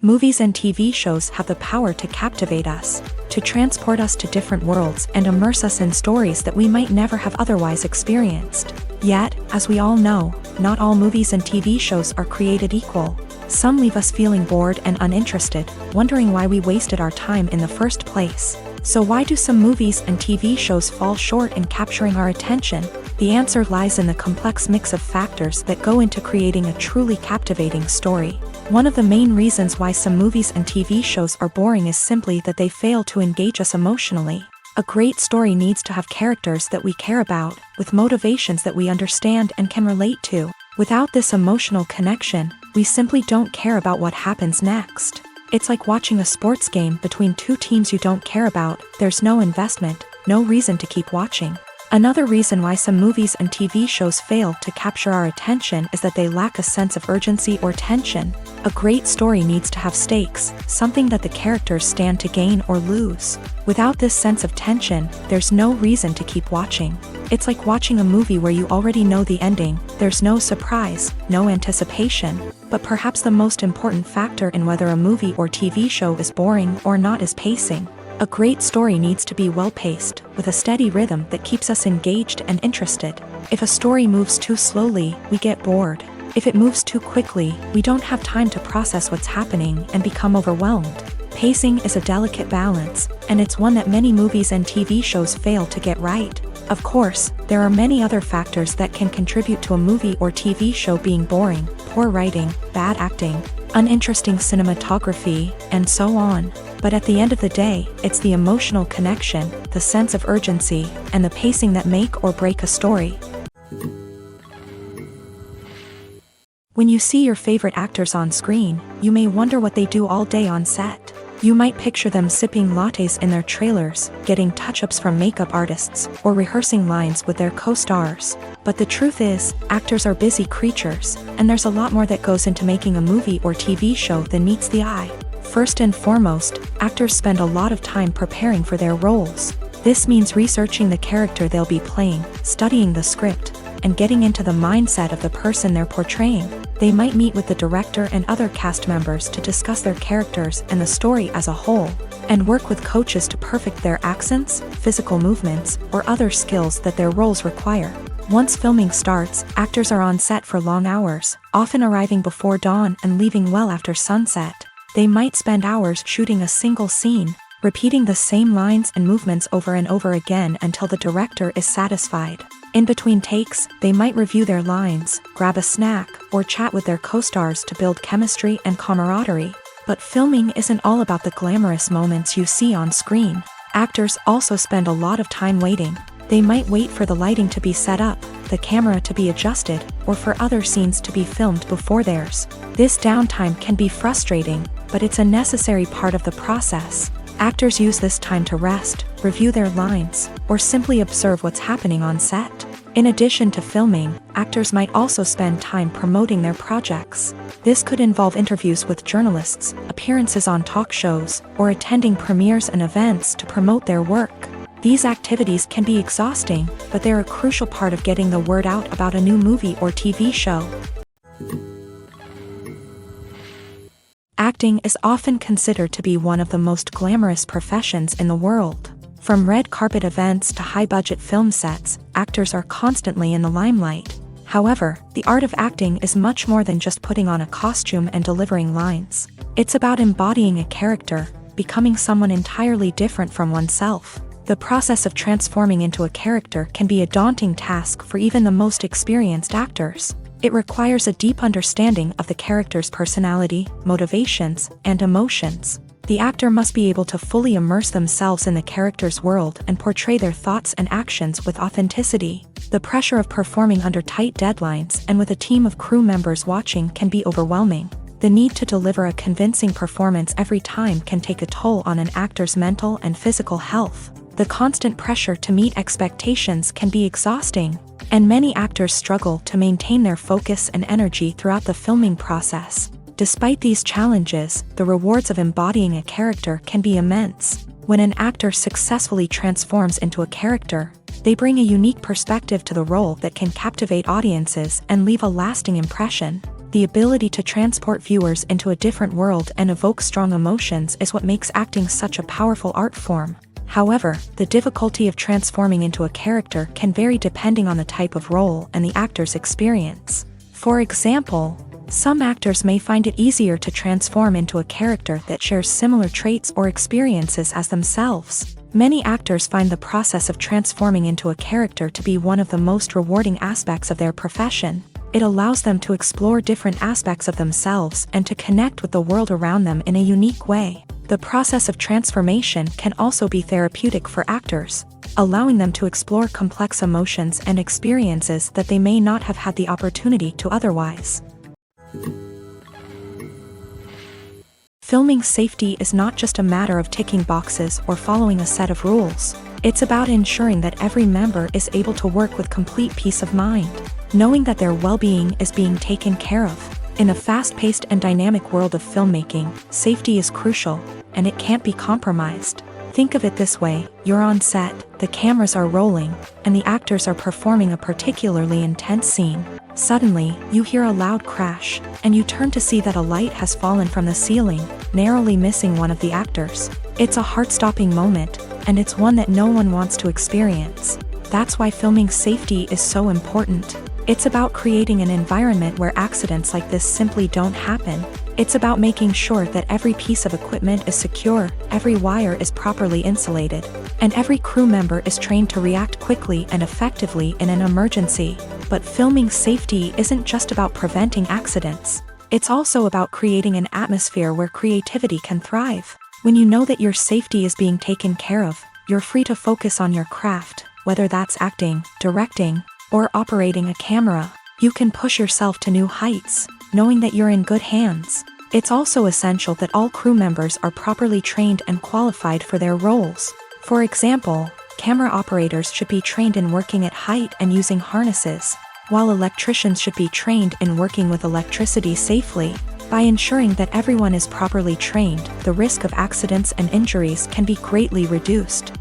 Movies and TV shows have the power to captivate us, to transport us to different worlds and immerse us in stories that we might never have otherwise experienced. Yet, as we all know, not all movies and TV shows are created equal. Some leave us feeling bored and uninterested, wondering why we wasted our time in the first place. So why do some movies and TV shows fall short in capturing our attention? The answer lies in the complex mix of factors that go into creating a truly captivating story. One of the main reasons why some movies and TV shows are boring is simply that they fail to engage us emotionally. A great story needs to have characters that we care about, with motivations that we understand and can relate to. Without this emotional connection, we simply don't care about what happens next. It's like watching a sports game between two teams you don't care about. There's no investment, no reason to keep watching. Another reason why some movies and TV shows fail to capture our attention is that they lack a sense of urgency or tension. A great story needs to have stakes, something that the characters stand to gain or lose. Without this sense of tension, there's no reason to keep watching. It's like watching a movie where you already know the ending. There's no surprise, no anticipation. But perhaps the most important factor in whether a movie or TV show is boring or not is pacing. A great story needs to be well-paced, with a steady rhythm that keeps us engaged and interested. If a story moves too slowly, we get bored. If it moves too quickly, we don't have time to process what's happening and become overwhelmed. Pacing is a delicate balance, and it's one that many movies and TV shows fail to get right. Of course, there are many other factors that can contribute to a movie or TV show being boring: poor writing, bad acting, uninteresting cinematography, and so on. But at the end of the day, it's the emotional connection, the sense of urgency, and the pacing that make or break a story. When you see your favorite actors on screen, you may wonder what they do all day on set. You might picture them sipping lattes in their trailers, getting touch-ups from makeup artists, or rehearsing lines with their co-stars. But the truth is, actors are busy creatures, and there's a lot more that goes into making a movie or TV show than meets the eye. First and foremost, actors spend a lot of time preparing for their roles. This means researching the character they'll be playing, studying the script, and getting into the mindset of the person they're portraying. They might meet with the director and other cast members to discuss their characters and the story as a whole, and work with coaches to perfect their accents, physical movements, or other skills that their roles require. Once filming starts, actors are on set for long hours, often arriving before dawn and leaving well after sunset. They might spend hours shooting a single scene, repeating the same lines and movements over and over again until the director is satisfied. In between takes, they might review their lines, grab a snack, or chat with their co-stars to build chemistry and camaraderie. But filming isn't all about the glamorous moments you see on screen. Actors also spend a lot of time waiting. They might wait for the lighting to be set up, the camera to be adjusted, or for other scenes to be filmed before theirs. This downtime can be frustrating, but it's a necessary part of the process. Actors use this time to rest, review their lines, or simply observe what's happening on set. In addition to filming, actors might also spend time promoting their projects. This could involve interviews with journalists, appearances on talk shows, or attending premieres and events to promote their work. These activities can be exhausting, but they're a crucial part of getting the word out about a new movie or TV show. Acting is often considered to be one of the most glamorous professions in the world. From red carpet events to high-budget film sets, actors are constantly in the limelight. However, the art of acting is much more than just putting on a costume and delivering lines. It's about embodying a character, becoming someone entirely different from oneself. The process of transforming into a character can be a daunting task for even the most experienced actors. It requires a deep understanding of the character's personality, motivations, and emotions. The actor must be able to fully immerse themselves in the character's world and portray their thoughts and actions with authenticity. The pressure of performing under tight deadlines and with a team of crew members watching can be overwhelming. The need to deliver a convincing performance every time can take a toll on an actor's mental and physical health. The constant pressure to meet expectations can be exhausting, and many actors struggle to maintain their focus and energy throughout the filming process. Despite these challenges, the rewards of embodying a character can be immense. When an actor successfully transforms into a character, they bring a unique perspective to the role that can captivate audiences and leave a lasting impression. The ability to transport viewers into a different world and evoke strong emotions is what makes acting such a powerful art form. However, the difficulty of transforming into a character can vary depending on the type of role and the actor's experience. For example, some actors may find it easier to transform into a character that shares similar traits or experiences as themselves. Many actors find the process of transforming into a character to be one of the most rewarding aspects of their profession. It allows them to explore different aspects of themselves and to connect with the world around them in a unique way. The process of transformation can also be therapeutic for actors, allowing them to explore complex emotions and experiences that they may not have had the opportunity to otherwise. Filming safety is not just a matter of ticking boxes or following a set of rules. It's about ensuring that every member is able to work with complete peace of mind, knowing that their well-being is being taken care of. In a fast-paced and dynamic world of filmmaking, safety is crucial, and it can't be compromised. Think of it this way: you're on set, the cameras are rolling, and the actors are performing a particularly intense scene. Suddenly, you hear a loud crash, and you turn to see that a light has fallen from the ceiling, narrowly missing one of the actors. It's a heart-stopping moment, and it's one that no one wants to experience. That's why filming safety is so important. It's about creating an environment where accidents like this simply don't happen. It's about making sure that every piece of equipment is secure, every wire is properly insulated, and every crew member is trained to react quickly and effectively in an emergency. But filming safety isn't just about preventing accidents. It's also about creating an atmosphere where creativity can thrive. When you know that your safety is being taken care of, you're free to focus on your craft, whether that's acting, directing, or operating a camera. You can push yourself to new heights, knowing that you're in good hands. It's also essential that all crew members are properly trained and qualified for their roles. For example, camera operators should be trained in working at height and using harnesses, while electricians should be trained in working with electricity safely. By ensuring that everyone is properly trained, the risk of accidents and injuries can be greatly reduced.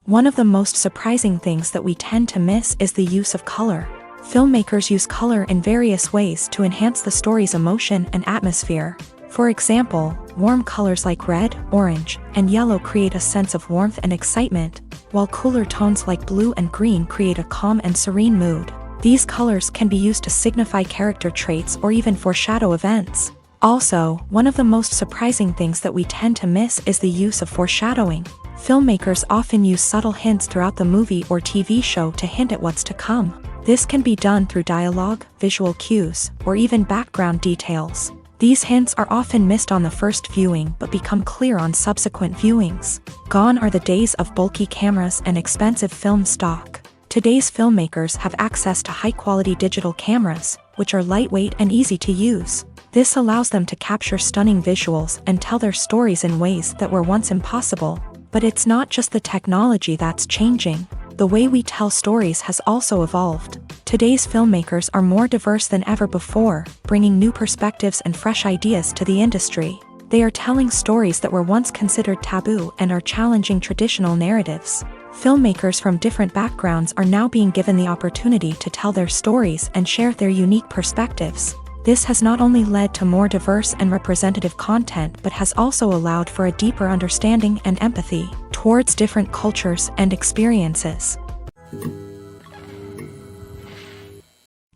One of the most surprising things that we tend to miss is the use of color. Filmmakers use color in various ways to enhance the story's emotion and atmosphere. For example, warm colors like red, orange, and yellow create a sense of warmth and excitement, while cooler tones like blue and green create a calm and serene mood. These colors can be used to signify character traits or even foreshadow events. Also, one of the most surprising things that we tend to miss is the use of foreshadowing. Filmmakers often use subtle hints throughout the movie or TV show to hint at what's to come. This can be done through dialogue, visual cues, or even background details. These hints are often missed on the first viewing but become clear on subsequent viewings. Gone are the days of bulky cameras and expensive film stock. Today's filmmakers have access to high-quality digital cameras, which are lightweight and easy to use. This allows them to capture stunning visuals and tell their stories in ways that were once impossible. But it's not just the technology that's changing. The way we tell stories has also evolved. Today's filmmakers are more diverse than ever before, bringing new perspectives and fresh ideas to the industry. They are telling stories that were once considered taboo and are challenging traditional narratives. Filmmakers from different backgrounds are now being given the opportunity to tell their stories and share their unique perspectives. This has not only led to more diverse and representative content but has also allowed for a deeper understanding and empathy towards different cultures and experiences.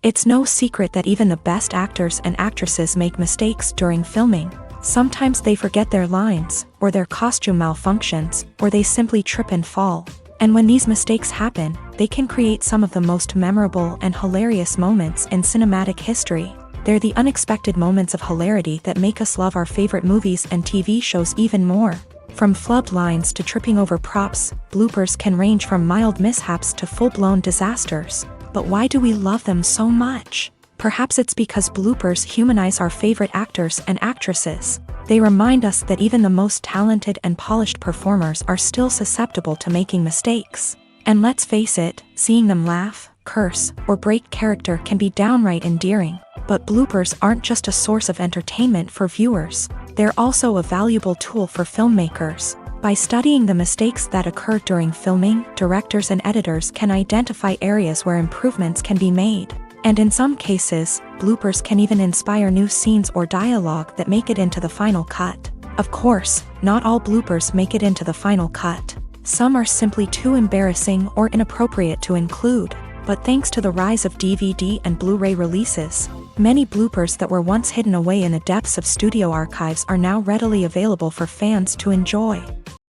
It's no secret that even the best actors and actresses make mistakes during filming. Sometimes they forget their lines, or their costume malfunctions, or they simply trip and fall. And when these mistakes happen, they can create some of the most memorable and hilarious moments in cinematic history. They're the unexpected moments of hilarity that make us love our favorite movies and TV shows even more. From flubbed lines to tripping over props, bloopers can range from mild mishaps to full-blown disasters. But why do we love them so much? Perhaps it's because bloopers humanize our favorite actors and actresses. They remind us that even the most talented and polished performers are still susceptible to making mistakes. And let's face it, seeing them laugh, curse, or break character can be downright endearing. But bloopers aren't just a source of entertainment for viewers. They're also a valuable tool for filmmakers. By studying the mistakes that occur during filming, directors and editors can identify areas where improvements can be made. And in some cases, bloopers can even inspire new scenes or dialogue that make it into the final cut. Of course, not all bloopers make it into the final cut. Some are simply too embarrassing or inappropriate to include. But thanks to the rise of DVD and Blu-ray releases, many bloopers that were once hidden away in the depths of studio archives are now readily available for fans to enjoy.